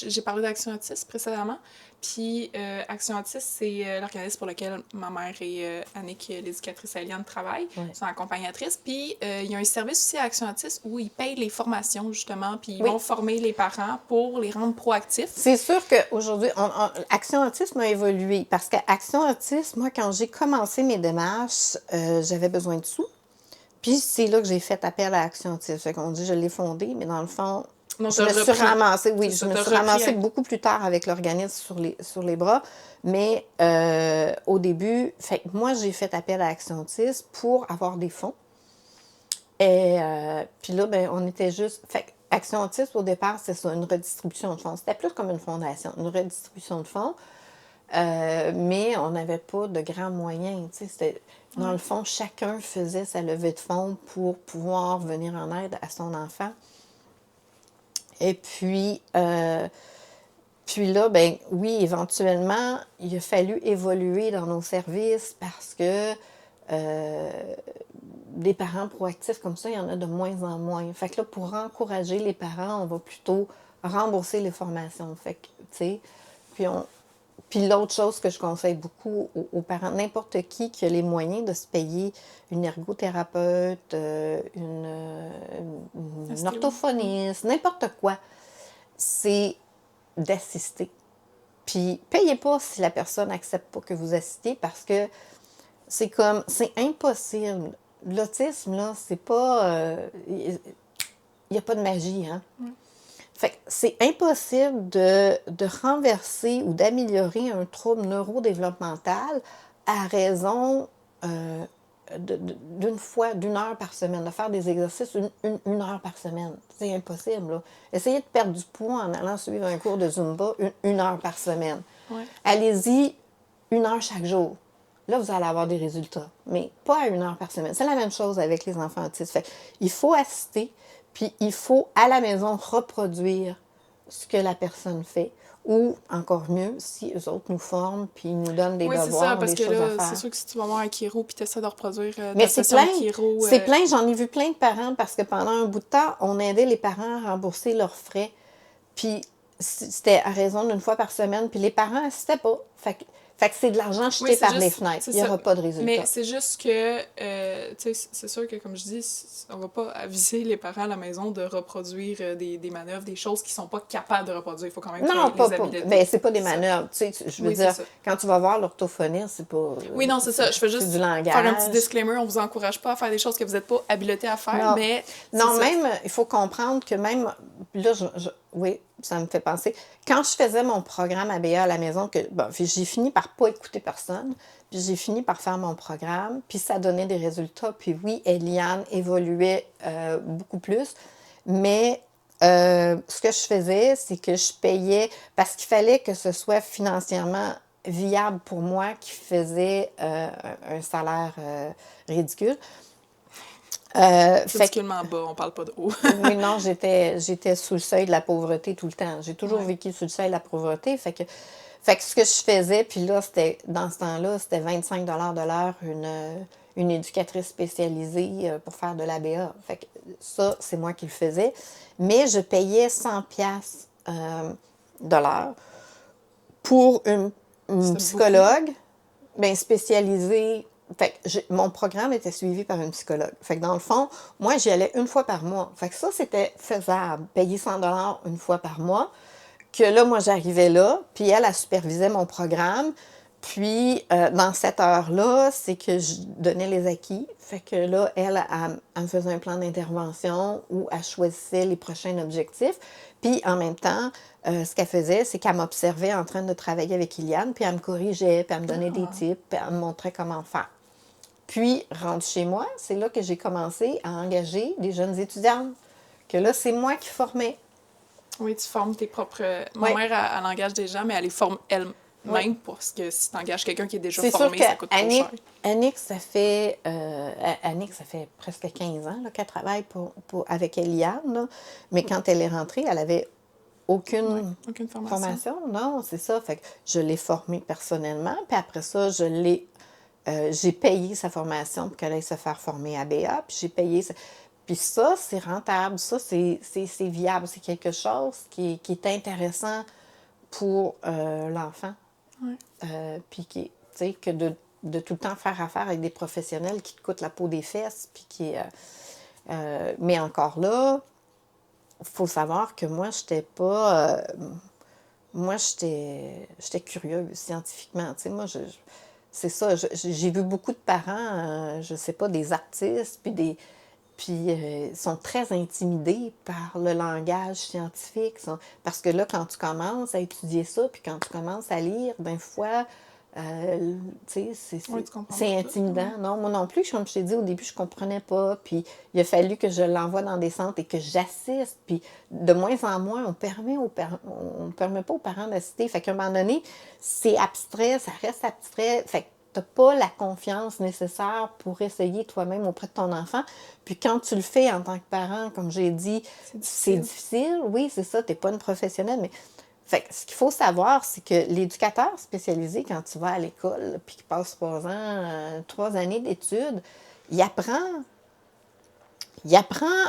j'ai parlé d'Action Autisme précédemment. Puis, Action Autisme, c'est l'organisme pour lequel ma mère et Annick, l'éducatrice Eliane, travaillent. Ils sont accompagnatrices. Puis, il y a un service aussi à Action Autisme où ils payent les formations, justement. Puis, ils vont former les parents pour les rendre proactifs. C'est sûr qu'aujourd'hui, Action Autisme a évolué. Parce qu'Action Autisme, moi, quand j'ai commencé mes démarches, j'avais besoin de sous. Puis c'est là que j'ai fait appel à Action Autisme. Fait qu'on dit, je l'ai fondé, mais dans le fond, Non, je t'as me suis repris. ramassée, oui, C'est je ça, me t'as suis repris ramassée avec- beaucoup plus tard avec l'organisme sur les bras. Mais au début, fait que moi, j'ai fait appel à Action Autisme pour avoir des fonds. Et puis là, ben, on était juste. Fait que Action Autisme, au départ, c'est ça, une redistribution de fonds. C'était plus comme une fondation, une redistribution de fonds. Mais on n'avait pas de grands moyens. Tu sais, dans le fond, chacun faisait sa levée de fonds pour pouvoir venir en aide à son enfant. Et puis là, ben oui, éventuellement, il a fallu évoluer dans nos services parce que des parents proactifs comme ça, il y en a de moins en moins. Fait que là, pour encourager les parents, on va plutôt rembourser les formations. Fait que, tu sais, puis puis l'autre chose que je conseille beaucoup aux parents, n'importe qui a les moyens de se payer une ergothérapeute, une orthophoniste, n'importe quoi, c'est d'assister. Puis, payez pas si la personne n'accepte pas que vous assistiez parce que c'est impossible. L'autisme, là, c'est pas. Il n'y a pas de magie, hein? Fait que c'est impossible de renverser ou d'améliorer un trouble neurodéveloppemental à raison d'une heure par semaine, de faire des exercices une heure par semaine. C'est impossible, là. Essayez de perdre du poids en allant suivre un cours de Zumba une heure par semaine. Ouais. Allez-y une heure chaque jour. Là, vous allez avoir des résultats, mais pas à une heure par semaine. C'est la même chose avec les enfants autistes. Fait il faut assister, puis il faut, à la maison, reproduire ce que la personne fait. Ou, encore mieux, si eux autres nous forment, puis ils nous donnent des Oui, c'est ça, devoirs, parce des que choses à là, c'est faire. sûr que si tu vas voir un chiro puis tu essaies de reproduire Mais ta c'est session plein, de chiro... c'est plein. J'en ai vu plein de parents parce que pendant un bout de temps, on aidait les parents à rembourser leurs frais. Puis c'était à raison d'une fois par semaine. Puis les parents n'assistaient pas. Fait que c'est de l'argent jeté Oui, c'est par les juste... fenêtres. c'est Il n'y ça. aura pas de résultat. Mais c'est juste que, tu sais, c'est sûr que, comme je dis, on va pas aviser les parents à la maison de reproduire des manœuvres, des choses qu'ils sont pas capables de reproduire. Il faut quand même Non, qu'il y ait les pas. habiletés. Ben, c'est pas des C'est ça. manœuvres. Tu sais, je veux Oui, c'est dire, ça. quand tu vas voir l'orthophoniste, c'est pas. Oui, non, c'est ça. Je fais C'est juste du faire un petit langage. disclaimer. On vous encourage pas à faire des choses que vous n'êtes pas habilité à faire, Non, mais c'est non, ça. même, il faut comprendre que même, là, oui, ça me fait penser, quand je faisais mon programme ABA à la maison, que bon, j'ai fini par pas écouter personne, puis j'ai fini par faire mon programme, puis ça donnait des résultats, puis oui, Eliane évoluait beaucoup plus, mais ce que je faisais, c'est que je payais, parce qu'il fallait que ce soit financièrement viable pour moi qui faisait un salaire ridicule. Ridiculement bas, on parle pas de haut. Oui, non, j'étais sous le seuil de la pauvreté tout le temps. J'ai toujours vécu sous le seuil de la pauvreté. Fait que ce que je faisais, puis là, dans ce temps-là, c'était 25 de l'heure une éducatrice spécialisée pour faire de l'ABA. Fait que ça, c'est moi qui le faisais. Mais je payais 100 piastres de l'heure pour une psychologue bien spécialisée. Fait que mon programme était suivi par une psychologue. Fait que dans le fond, moi, j'y allais une fois par mois. Fait que ça, c'était faisable. Payer 100 une fois par mois. Que là, moi, j'arrivais là, puis elle supervisait mon programme. Puis, dans cette heure-là, c'est que je donnais les acquis. Fait que là, elle me faisait un plan d'intervention où elle choisissait les prochains objectifs. Puis, en même temps, ce qu'elle faisait, c'est qu'elle m'observait en train de travailler avec Iliane, puis elle me corrigeait, puis elle me donnait des tips, puis elle me montrait comment faire. Puis, rendu chez moi, c'est là que j'ai commencé à engager des jeunes étudiantes. Que là, c'est moi qui formais. Oui, tu formes tes propres... Ma mère, elle engage des gens, mais elle les forme elle-même parce que si tu engages quelqu'un qui est déjà formé, ça coûte trop cher. Annick, ça fait presque 15 ans qu'elle travaille avec Eliane. Là. Mais quand elle est rentrée, elle avait aucune formation. Non, c'est ça. Fait que je l'ai formée personnellement. Puis après ça, j'ai payé sa formation pour qu'elle aille se faire former à BA. Puis j'ai payé... Puis ça, c'est rentable. Ça, c'est viable. C'est quelque chose qui est intéressant pour l'enfant. Ouais. Puis tu sais, que de tout le temps faire affaire avec des professionnels qui te coûtent la peau des fesses. Puis mais encore là, il faut savoir que moi, j'étais pas... moi, j'étais curieuse scientifiquement. Tu sais, moi, c'est ça. J'ai vu beaucoup de parents, je sais pas, des artistes, puis Puis ils sont très intimidés par le langage scientifique. Parce que là, quand tu commences à étudier ça, puis quand tu commences à lire, des fois, tu sais, Oui, tu comprends c'est pas tout. intimidant. Ouais. Non, moi non plus, comme je t'ai dit au début, je comprenais pas. Puis il a fallu que je l'envoie dans des centres et que j'assiste. Puis de moins en moins, on permet pas aux parents d'assister. Fait qu'à un moment donné, c'est abstrait, ça reste abstrait. Fait que tu n'as pas la confiance nécessaire pour essayer toi-même auprès de ton enfant. Puis quand tu le fais en tant que parent, comme j'ai dit, c'est difficile. Oui, c'est ça, tu n'es pas une professionnelle, mais fait que ce qu'il faut savoir, c'est que l'éducateur spécialisé, quand tu vas à l'école, puis qu'il passe 3 années d'études, il apprend,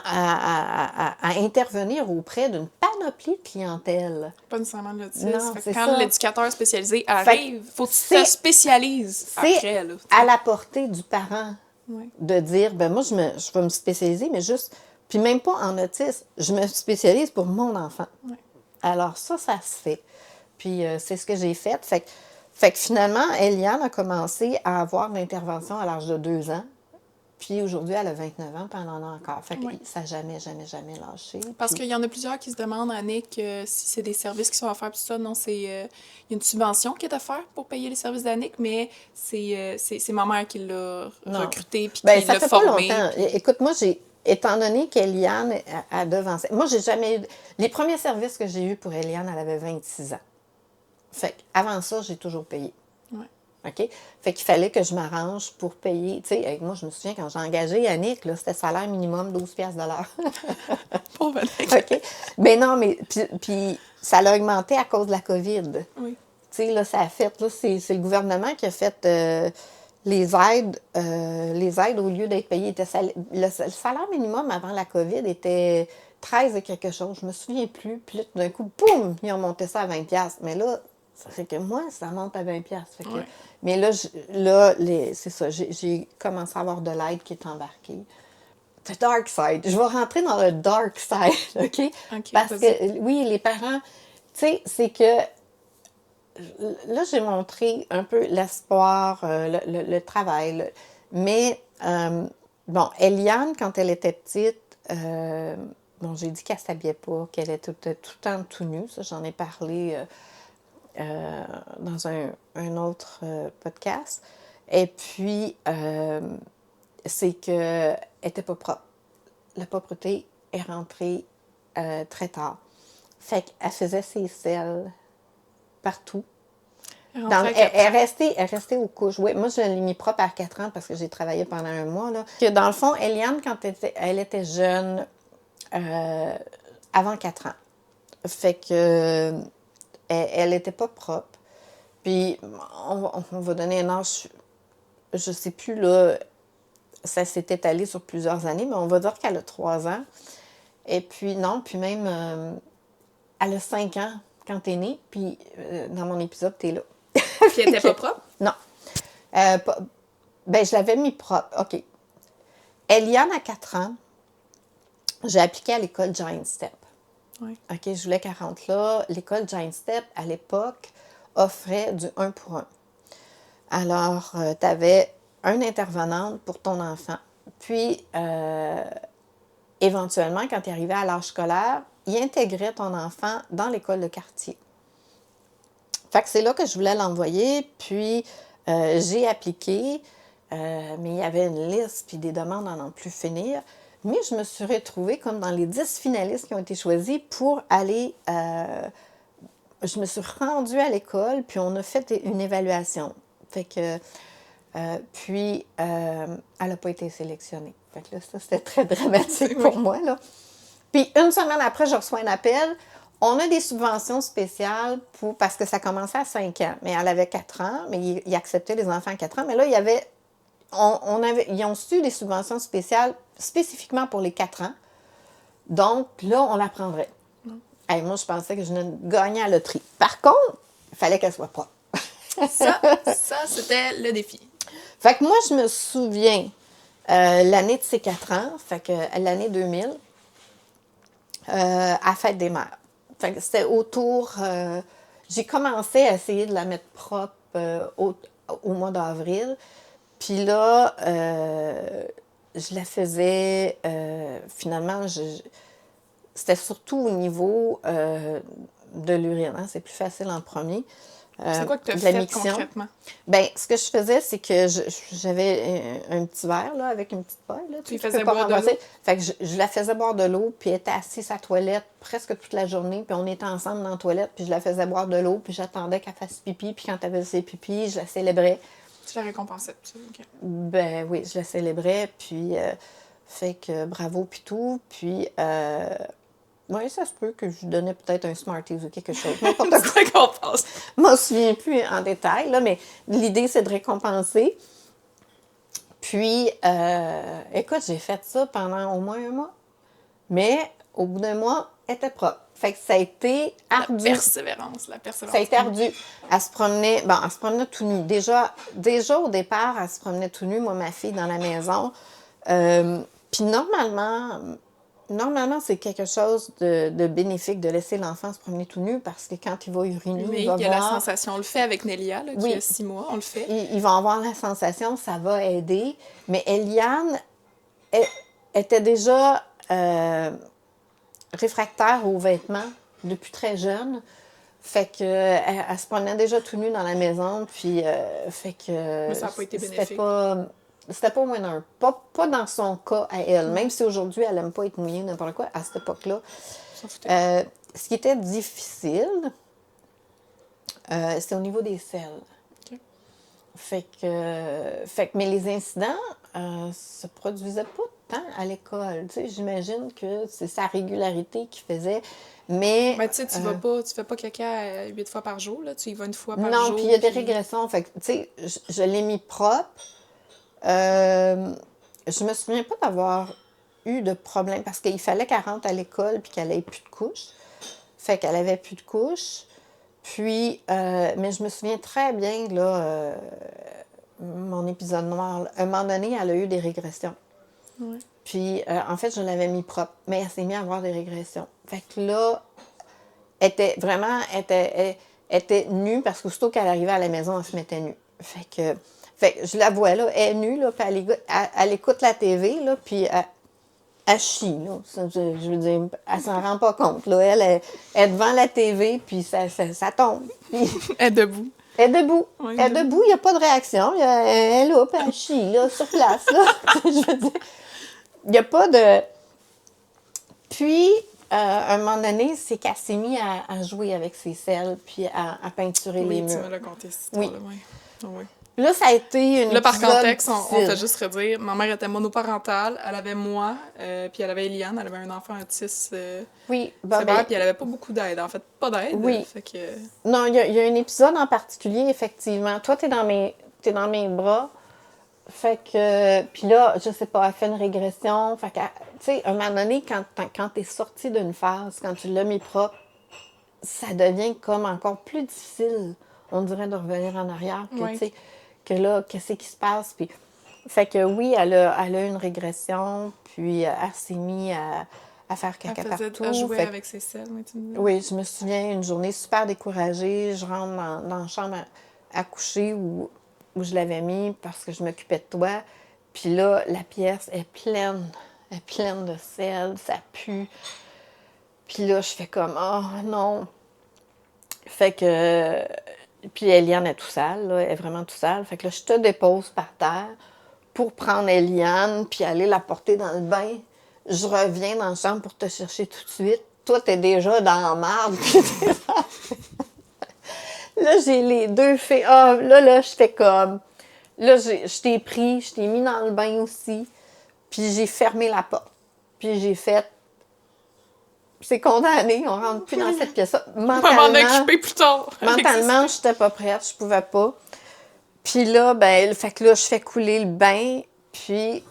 à intervenir auprès d'une panoplie de clientèle. Pas nécessairement de l'autisme. Non, Fait que c'est quand ça. l'éducateur spécialisé Fait arrive, faut que tu te spécialises c'est après. Là, à la portée du parent ouais. de dire, ben moi, je vais me spécialiser, mais juste, puis même pas en autisme, je me spécialise pour mon enfant. Ouais. Alors ça se fait. Puis c'est ce que j'ai fait. Fait que finalement, Eliane a commencé à avoir l'intervention à l'âge de 2 ans. Puis aujourd'hui, elle a 29 ans, puis elle en a encore. Fait que Ouais. ça n'a jamais, jamais, jamais lâché. Parce Puis qu'il y en a plusieurs qui se demandent, Annick, si c'est des services qui sont offerts, puis ça, non, c'est... il y a une subvention qui est offerte pour payer les services d'Annick, mais c'est ma mère qui l'a non. recruté, puis Ben qui ça l'a fait pas formé. longtemps. Puis... Écoute, moi, étant donné qu'Eliane a devancé, moi, j'ai jamais eu... Les premiers services que j'ai eus pour Eliane, elle avait 26 ans. Fait qu'avant ça, j'ai toujours payé. Ouais. OK? Fait qu'il fallait que je m'arrange pour payer. Tu sais, moi, je me souviens quand j'ai engagé Yannick, là, c'était salaire minimum 12$ de l'heure. Pauvre Annick. OK? Ben non, mais puis ça l'a augmenté à cause de la COVID. Oui. Tu sais, là, ça a fait, là, c'est le gouvernement qui a fait les aides, au lieu d'être payé. Le salaire minimum avant la COVID était 13 et quelque chose. Je me souviens plus. Puis là, tout d'un coup, boum, ils ont monté ça à 20$. Mais là, ça fait que moi, ça monte à 20$. Fait que, Ouais. mais là, c'est ça, j'ai commencé à avoir de l'aide qui est embarquée. The dark side. Je vais rentrer dans le dark side, OK? OK, Parce vas-y. que, oui, les parents, tu sais, c'est que là, j'ai montré un peu l'espoir, le travail. Mais, bon, Eliane, quand elle était petite, bon, j'ai dit qu'elle ne s'habillait pas, qu'elle était tout le temps tout nue. Ça, j'en ai parlé dans un autre podcast. Et puis, c'est qu'elle n'était pas propre. La propreté est rentrée très tard. Fait qu'elle faisait ses selles partout. Elle est restée aux couches. Oui, moi, je l'ai mis propre à 4 ans parce que j'ai travaillé pendant un mois. Là. Que dans le fond, Eliane, quand elle était jeune, avant 4 ans, fait que elle n'était pas propre. Puis, on va donner un âge, je ne sais plus, là, ça s'est étalé sur plusieurs années, mais on va dire qu'elle a 3 ans. Et puis, non, puis même, elle a 5 ans quand t'es née, puis dans mon épisode, t'es là. Puis elle était pas propre? Non. Ben, je l'avais mis propre. OK. Eliane, à 4 ans, j'ai appliqué à l'école Giant Step. Oui. OK, je voulais qu'elle rentre là. L'école Giant Step, à l'époque, offrait du 1 pour 1. Alors, tu avais une intervenante pour ton enfant. Puis, éventuellement, quand tu arrivais à l'âge scolaire, il intégrait ton enfant dans l'école de quartier. Fait que c'est là que je voulais l'envoyer. Puis, j'ai appliqué, mais il y avait une liste puis des demandes à n'en plus finir. Mais je me suis retrouvée comme dans les 10 finalistes qui ont été choisis pour aller... je me suis rendue à l'école, puis on a fait une évaluation. Fait que... puis, elle n'a pas été sélectionnée. Fait que là, ça, c'était très dramatique pour moi, là. Puis, une semaine après, je reçois un appel. On a des subventions spéciales parce que ça commençait à 5 ans. Mais elle avait 4 ans, mais ils acceptaient les enfants à 4 ans. Mais là, ils ont su des subventions spéciales spécifiquement pour les 4 ans. Donc, là, on la prendrait. Hey, moi, je pensais que je venais de gagner à la loterie. Par contre, il fallait qu'elle soit propre. Ça, c'était le défi. Fait que moi, je me souviens, l'année de ses 4 ans, fait que l'année 2000, à Fête des Mères. Fait que c'était autour... j'ai commencé à essayer de la mettre propre au mois d'avril. Puis là, je la faisais, finalement, c'était surtout au niveau de l'urine, hein, c'est plus facile en premier. C'est quoi que tu as de la fait miction. concrètement? Ben, ce que je faisais, c'est que j'avais un petit verre là, avec une petite paille. Là, Tu lui peux faisais pas boire de renverser. l'eau? Fait que je la faisais boire de l'eau, puis elle était assise à la toilette presque toute la journée, puis on était ensemble dans la toilette, puis je la faisais boire de l'eau, puis j'attendais qu'elle fasse pipi, puis quand elle faisait ses pipis, je la célébrais. Tu la récompensais, ça, ok. Ben oui, je la célébrais, puis fait que bravo, puis tout, puis oui, ça se peut que je lui donnais peut-être un Smarties ou quelque chose, n'importe quoi. Tu récompenses. Je m'en souviens plus en détail, là, mais l'idée, c'est de récompenser. Puis, écoute, j'ai fait ça pendant au moins un mois. Mais au bout d'un mois, elle était propre. Fait que ça a été ardu. La persévérance. Ça a été ardu. Elle se promenait tout nue. Déjà au départ, elle se promenait tout nue, moi, ma fille, dans la maison. Puis normalement, c'est quelque chose de bénéfique de laisser l'enfant se promener tout nu parce que quand il va uriner, Oui, il va il y a la voir... sensation. On le fait avec Nélia, là, qui a 6 mois, on le fait. Il va avoir la sensation, ça va aider. Mais Eliane était déjà réfractaire aux vêtements depuis très jeune. Fait que elle se promenait déjà tout nue dans la maison, puis fait que Mais ça n'a pas été bénéfique. C'était pas winner. Pas dans son cas à elle. Même si aujourd'hui, elle n'aime pas être mouillée, n'importe quoi, à cette époque-là. Ce qui était difficile, c'était au niveau des selles. Ok. Fait que, mais les incidents se produisaient pas tant à l'école. Tu sais, j'imagine que c'est sa régularité qui faisait. Mais tu sais, tu fais pas caca 8 fois par jour, là. Tu y vas une fois par jour. non, puis il y a des régressions. Fait que, tu sais, je l'ai mis propre. Je me souviens pas d'avoir eu de problème parce qu'il fallait qu'elle rentre à l'école puis qu'elle ait plus de couches. Fait qu'elle avait plus de couches. Puis, mais je me souviens très bien, là, mon épisode noir. À un moment donné, elle a eu des régressions. Ouais. Puis, en fait, je l'avais mis propre, mais elle s'est mise à avoir des régressions. Fait que là, elle était nue parce qu'aussitôt qu'elle arrivait à la maison, elle se mettait nue. Fait que je la vois, là, elle est nue, là, puis elle écoute la TV, là, puis elle chie, là. Je veux dire, elle s'en rend pas compte, là. Elle est devant la TV, puis ça tombe. Puis, Elle est debout. elle est debout. Ouais, elle est debout, il n'y a pas de réaction. Elle est là, puis elle chie, là, sur place, là. Je veux dire, il n'y a pas de... Puis, à un moment donné, c'est qu'elle s'est mise à jouer avec ses selles, puis à peinturer les murs. Oui, tu me l'as conté, cette histoire-là, oui. Oui. Là, ça a été une Là, par contexte, on difficile. fait juste redire, ma mère était monoparentale, elle avait moi, puis elle avait Eliane, elle avait un enfant autiste Oui, sévère, puis elle avait pas beaucoup d'aide, en fait, pas d'aide. Oui. Fait que... Non, il y a un épisode en particulier, effectivement. Toi, t'es dans mes bras. Fait que, puis là, je sais pas, elle fait une régression. Fait que, tu sais, à un moment donné, quand t'es sorti d'une phase, quand tu l'as mis propre, ça devient comme encore plus difficile, on dirait, de revenir en arrière. Que, Oui. tu sais, que là, qu'est-ce qui se passe? Puis, fait que oui, elle a une régression, puis elle s'est mise à faire caca partout. Elle jouait Fait avec ses selles, oui, tu me dis. oui, je me souviens, une journée super découragée, je rentre dans la chambre à coucher où je l'avais mis parce que je m'occupais de toi. Puis là, la pièce est pleine de sel, ça pue. Puis là, je fais comme, oh non. Fait que, puis Eliane est tout sale, là, elle est vraiment tout sale. Fait que là, je te dépose par terre pour prendre Eliane puis aller la porter dans le bain. Je reviens dans la chambre pour te chercher tout de suite. Toi, t'es déjà dans la marde. Là, j'ai les deux filles. Ah, là, je fais comme... Là, je t'ai pris, je t'ai mis dans le bain aussi. Puis j'ai fermé la porte. Puis j'ai fait... C'est condamné, on rentre plus dans cette pièce-là. On va m'en occuper plus tard. Mentalement, je n'étais pas prête, je pouvais pas. Puis là, ben, fait que là, je fais couler le bain. Puis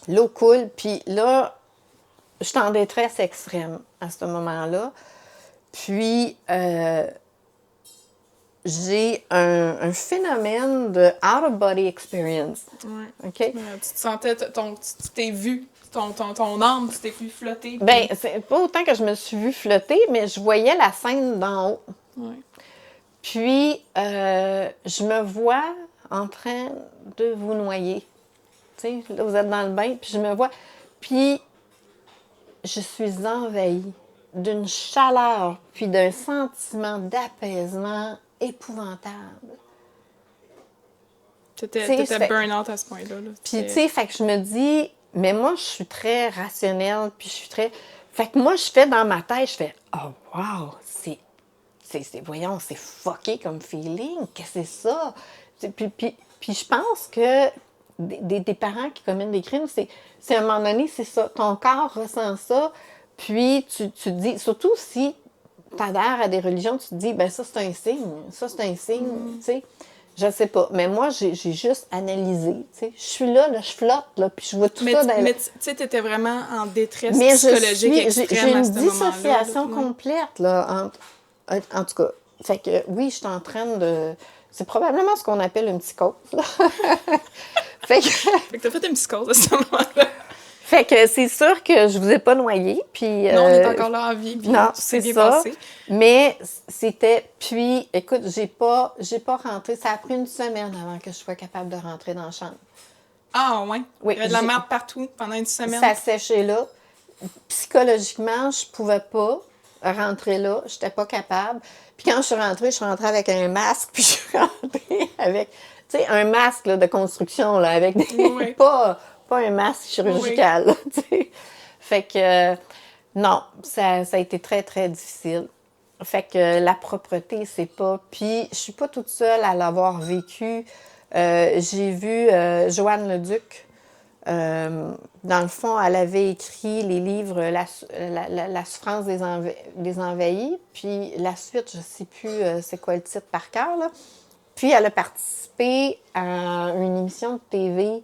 l'eau coule. Puis là, je suis en détresse extrême à ce moment-là. Puis, j'ai un phénomène de out-of-body experience. Ouais. OK? Tu te sentais, tu t'es vu, ton âme, tu t'es vu flotter. Puis... Bien, c'est pas autant que je me suis vue flotter, mais je voyais la scène d'en haut. Ouais. Puis, je me vois en train de vous noyer. tu sais, là, vous êtes dans le bain, puis je me vois. Puis, je suis envahie d'une chaleur, puis d'un sentiment d'apaisement épouvantable. T'étais burn-out à ce point-là. Là. Puis, tu sais, fait que je me dis, mais moi, je suis très rationnelle, puis je suis très... Fait que moi, je fais dans ma tête, je fais, oh, wow, voyons, c'est fucké comme feeling, qu'est-ce que c'est ça? Puis je pense que des parents qui commettent des crimes, c'est à un moment donné, c'est ça, ton corps ressent ça, puis tu te dis, surtout si tu adhères à des religions, tu te dis, ben ça, c'est un signe, tu sais. Je sais pas, mais moi, j'ai juste analysé, tu sais. Je suis là, je flotte, là, puis je vois tout ça dans Mais tu sais, t'étais vraiment en détresse mais psychologique extrême j'ai à une ce moment-là. dissociation complète, là, en tout cas. Fait que, oui, je suis en train de... C'est probablement ce qu'on appelle une psychose, là. Fait que t'as fait une psychose à ce moment-là. fait que c'est sûr que je vous ai pas noyé, puis... Non, on est encore là en vie, puis non, c'est bien ça. passé. Mais c'était... Puis, écoute, j'ai pas rentré. Ça a pris une semaine avant que je sois capable de rentrer dans la chambre. Ah, ouais? Oui, Il y avait de la merde partout pendant une semaine. Ça séchait là. Psychologiquement, je pouvais pas rentrer là. Je n'étais pas capable. Puis quand je suis rentrée avec un masque, puis je suis rentrée avec, tu sais, un masque là, de construction, là, avec des... Oui. pas un masque chirurgical, là, tu sais. Fait que, non, ça a été très, très difficile. Fait que la propreté, c'est pas... Puis je suis pas toute seule à l'avoir vécu. J'ai vu Joanne Leduc. Dans le fond, elle avait écrit les livres La souffrance des envahis, puis la suite, je ne sais plus c'est quoi le titre par cœur, là. Puis elle a participé à une émission de TV,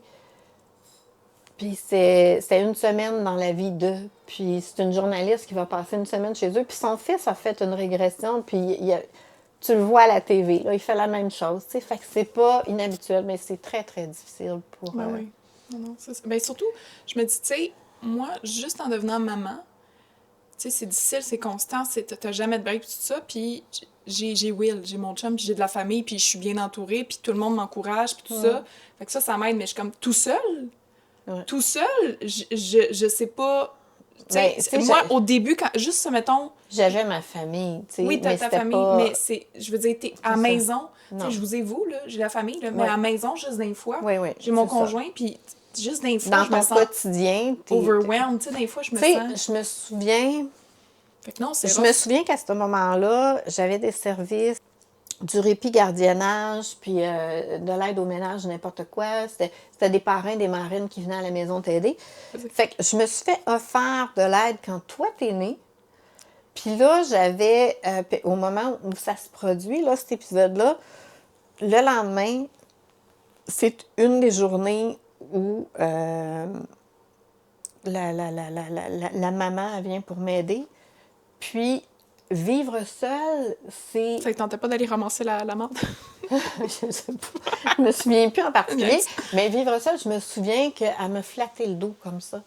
puis c'était une semaine dans la vie d'eux. Puis c'est une journaliste qui va passer une semaine chez eux, puis son fils a fait une régression, puis tu le vois à la TV, là, il fait la même chose, tu sais, fait que c'est pas inhabituel, mais c'est très, très difficile pour... Ben oui. Non, c'est ça. Ben surtout, je me dis, tu sais, moi, juste en devenant maman, tu sais, c'est difficile, c'est constant, t'as jamais de break, puis tout ça, puis j'ai Will, j'ai mon chum, puis j'ai de la famille, puis je suis bien entourée, puis tout le monde m'encourage, puis tout ça. Fait que ça m'aide, mais je suis comme tout seul. Ouais. Tout seul, je sais pas... Ben, moi, au début, juste, mettons... J'avais ma famille, tu sais. Oui, t'as ta famille, pas... mais je veux dire, t'es à la maison. Tu sais, je vous ai vous, là, j'ai la famille, là, mais à la maison, juste d'un fois, j'ai mon conjoint, puis juste d'un fois, je me sens... Dans ton quotidien, overwhelmed, tu sais, des fois, je me sens... je me souviens... Fait que non, c'est Je me souviens qu'à ce moment-là, j'avais des services du répit gardiennage, puis de l'aide au ménage, n'importe quoi. C'était des parrains, des marraines qui venaient à la maison t'aider. Fait que je me suis fait offert de l'aide quand toi, t'es né. Puis là, j'avais, au moment où ça se produit, là, cet épisode-là, le lendemain, c'est une des journées où la maman elle vient pour m'aider. Puis, vivre seule, c'est... Ça ne tentait pas d'aller ramasser la menthe? Je sais pas. Je me souviens plus en particulier. Mais vivre seule, je me souviens qu'elle me flattait le dos comme ça.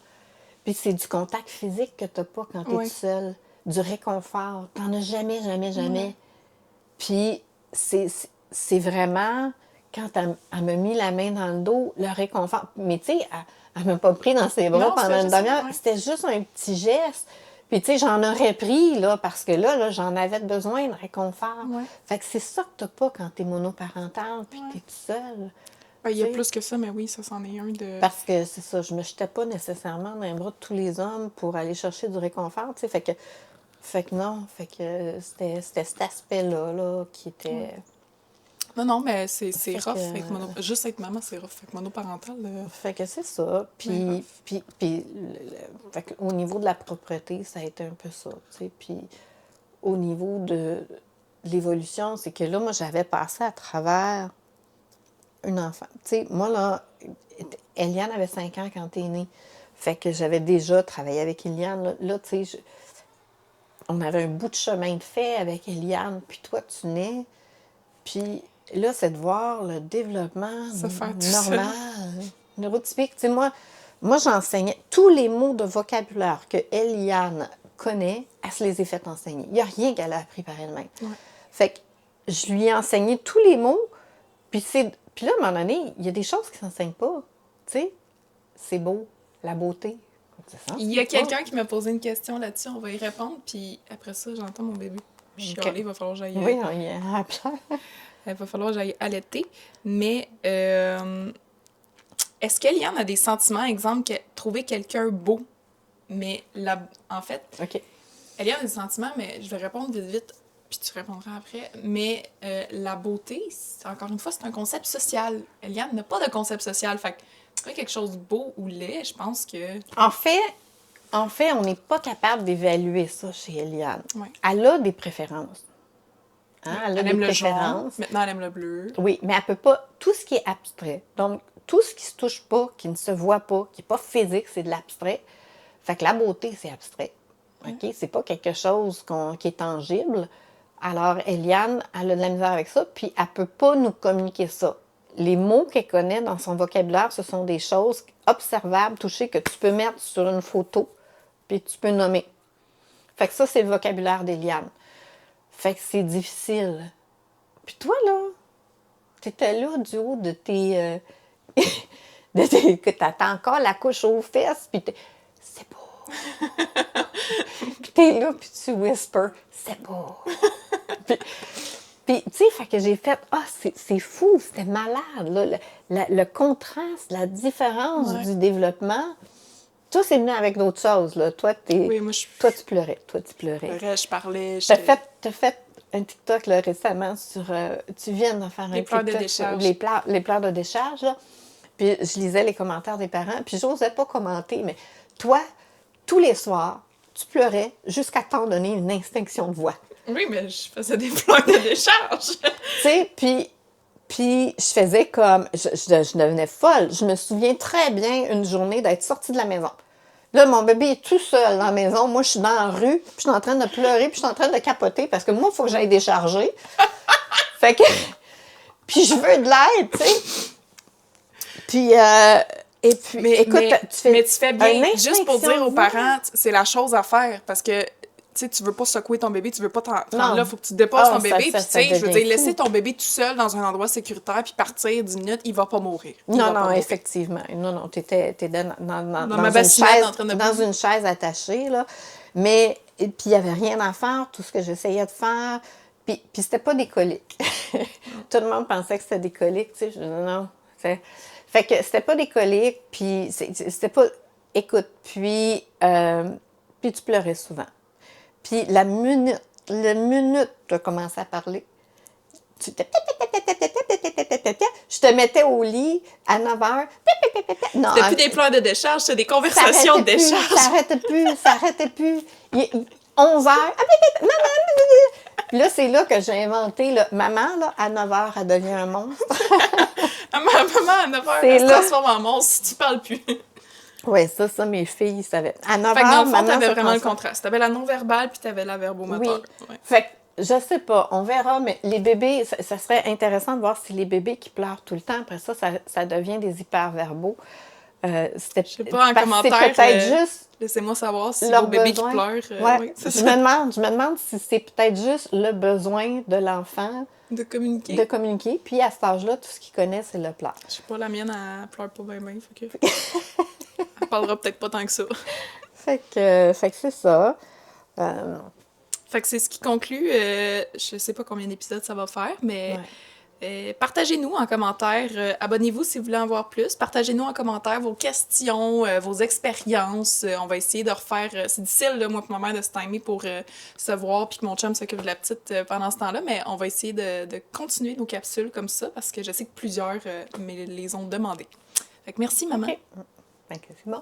Puis c'est du contact physique que tu n'as pas quand tu es seule. Du réconfort. Tu n'en as jamais, jamais, jamais. Ouais. Puis c'est vraiment... Quand elle m'a mis la main dans le dos, le réconfort... Mais tu sais, elle m'a pas pris dans ses bras pendant une demi-heure. C'était juste un petit geste. Puis, tu sais, j'en aurais pris, là, parce que là j'en avais besoin de réconfort. Ouais. Fait que c'est ça que t'as pas quand t'es monoparentale, puis t'es toute seule. Ben, il y a plus que ça, mais oui, ça, c'en est un de... Parce que c'est ça, je me jetais pas nécessairement dans les bras de tous les hommes pour aller chercher du réconfort, tu sais. Fait que non, c'était cet aspect-là, là, qui était... Ouais. Non, mais c'est rough. Juste être maman, c'est rough. Fait que monoparental... Fait que c'est ça. Puis au niveau de la propreté, ça a été un peu ça, tu sais. Puis au niveau de l'évolution, c'est que là, moi, j'avais passé à travers une enfant. Tu sais, moi, là, Eliane avait 5 ans quand t'es née. Fait que j'avais déjà travaillé avec Eliane. Là tu sais, on avait un bout de chemin de fait avec Eliane. Puis toi, tu nais. Puis... Là, c'est de voir le développement normal, neurotypique. Tu sais, moi j'enseignais tous les mots de vocabulaire que Eliane connaît, elle se les a fait enseigner. Il n'y a rien qu'elle a appris par elle-même. Ouais. Fait que je lui ai enseigné tous les mots, puis là, à un moment donné, il y a des choses qui ne s'enseignent pas, tu sais. c'est beau, la beauté. C'est ça, Il y a c'est beau. quelqu'un qui m'a posé une question là-dessus, on va y répondre, puis après ça, j'entends mon bébé chialer, il va falloir que j'aille... Oui, il y a un plan. Il va falloir que j'aille allaiter. Mais est-ce qu'Eliane a des sentiments, exemple, trouver quelqu'un beau, mais en fait, OK. Eliane a des sentiments, mais je vais répondre vite, vite, puis tu répondras après. Mais la beauté, encore une fois, c'est un concept social. Eliane n'a pas de concept social. Fait que trouver quelque chose de beau ou laid, je pense que... En fait, on n'est pas capable d'évaluer ça chez Eliane. Ouais. Elle a des préférences. Hein? Elle a Elle des aime le préférences. jaune, maintenant elle aime le bleu. Oui, mais elle peut pas. Tout ce qui est abstrait. Donc, tout ce qui se touche pas, qui ne se voit pas, qui n'est pas physique, c'est de l'abstrait. Fait que la beauté, c'est abstrait. OK? C'est pas quelque chose qui est tangible. Alors, Eliane, elle a de la misère avec ça, puis elle peut pas nous communiquer ça. Les mots qu'elle connaît dans son vocabulaire, ce sont des choses observables, touchées, que tu peux mettre sur une photo, puis tu peux nommer. Fait que ça, c'est le vocabulaire d'Eliane. Fait que c'est difficile. Puis toi, là, t'étais là du haut de tes... que t'attends encore la couche aux fesses, puis c'est beau. Puis t'es là, puis tu whispers, c'est beau. Puis tu sais, fait que j'ai fait, c'est fou, c'était malade, là. Le contraste, la différence du développement, tout c'est venu avec d'autres choses, là. Toi, Oui, moi, toi, tu pleurais. je parlais. T'as fait un TikTok là, récemment sur... tu viens de faire Les un pleurs de TikTok décharge. sur les pleurs de décharge. Là. Puis je lisais les commentaires des parents, puis j'osais pas commenter, mais toi, tous les soirs, tu pleurais jusqu'à t'en donner une extinction de voix. Oui, mais je faisais des pleurs de décharge. Tu sais, puis je faisais comme... Je devenais folle. Je me souviens très bien une journée d'être sortie de la maison. Là, mon bébé est tout seul dans la maison. Moi, je suis dans la rue, puis je suis en train de pleurer, puis je suis en train de capoter parce que moi, il faut que j'aille décharger. Fait que... Puis je veux de l'aide, tu sais. Puis... et puis, écoute, tu fais bien, juste pour dire aux parents, c'est la chose à faire, parce que tu veux pas secouer ton bébé, tu veux pas t'en là, il faut que tu déposes ton bébé, puis tu sais, je veux dire, laisser ton bébé tout seul dans un endroit sécuritaire, puis partir 10 minutes, il va pas mourir. Non, effectivement. Non, t'étais dans ma bassinette en train de dans une chaise attachée, là. Mais, puis il y avait rien à faire, tout ce que j'essayais de faire, puis c'était pas des coliques. Tout le monde pensait que c'était des coliques, tu sais, je dis non. Fait que c'était pas des coliques, puis c'était pas... Écoute, puis tu pleurais souvent. Puis la minute tu as commencé à parler, je te mettais au lit à 9h. Non, c'était plus des pleurs de décharge, c'était des conversations de décharge. Ça arrêtait plus. 11h. Puis là, c'est là que j'ai inventé, là, maman, là, à 9h, elle devient un monstre. Maman, à 9h, elle se transforme en monstre si tu parles plus. Oui, ça, mes filles savaient. À 9h, fait que dans le fond, maman, t'avais vraiment le contraste. T'avais la non-verbale, puis t'avais la verbomoteur. Oui. Ouais. Fait que, je sais pas, on verra, mais les bébés, ça serait intéressant de voir si les bébés qui pleurent tout le temps, après ça devient des hyperverbaux. Je sais pas, en commentaire, c'est peut-être juste laissez-moi savoir si leur vos bébés besoin. qui pleurent. Ouais. Oui, je me demande si c'est peut-être juste le besoin de l'enfant de communiquer. Puis à cet âge-là, tout ce qu'il connaît, c'est le pleur. Je sais pas, la mienne, elle pleure pas bien, fait que... elle parlera peut-être pas tant que ça. Fait que c'est ça. Fait que c'est ce qui conclut. Je sais pas combien d'épisodes ça va faire, mais partagez-nous en commentaire. Abonnez-vous si vous voulez en voir plus. Partagez-nous en commentaire vos questions, vos expériences. On va essayer de refaire... c'est difficile, là, moi et ma mère, de se timer pour se voir puis que mon chum s'occupe de la petite pendant ce temps-là, mais on va essayer de continuer nos capsules comme ça parce que je sais que plusieurs me les ont demandé. Fait que merci, maman. Okay. Fait que c'est bon.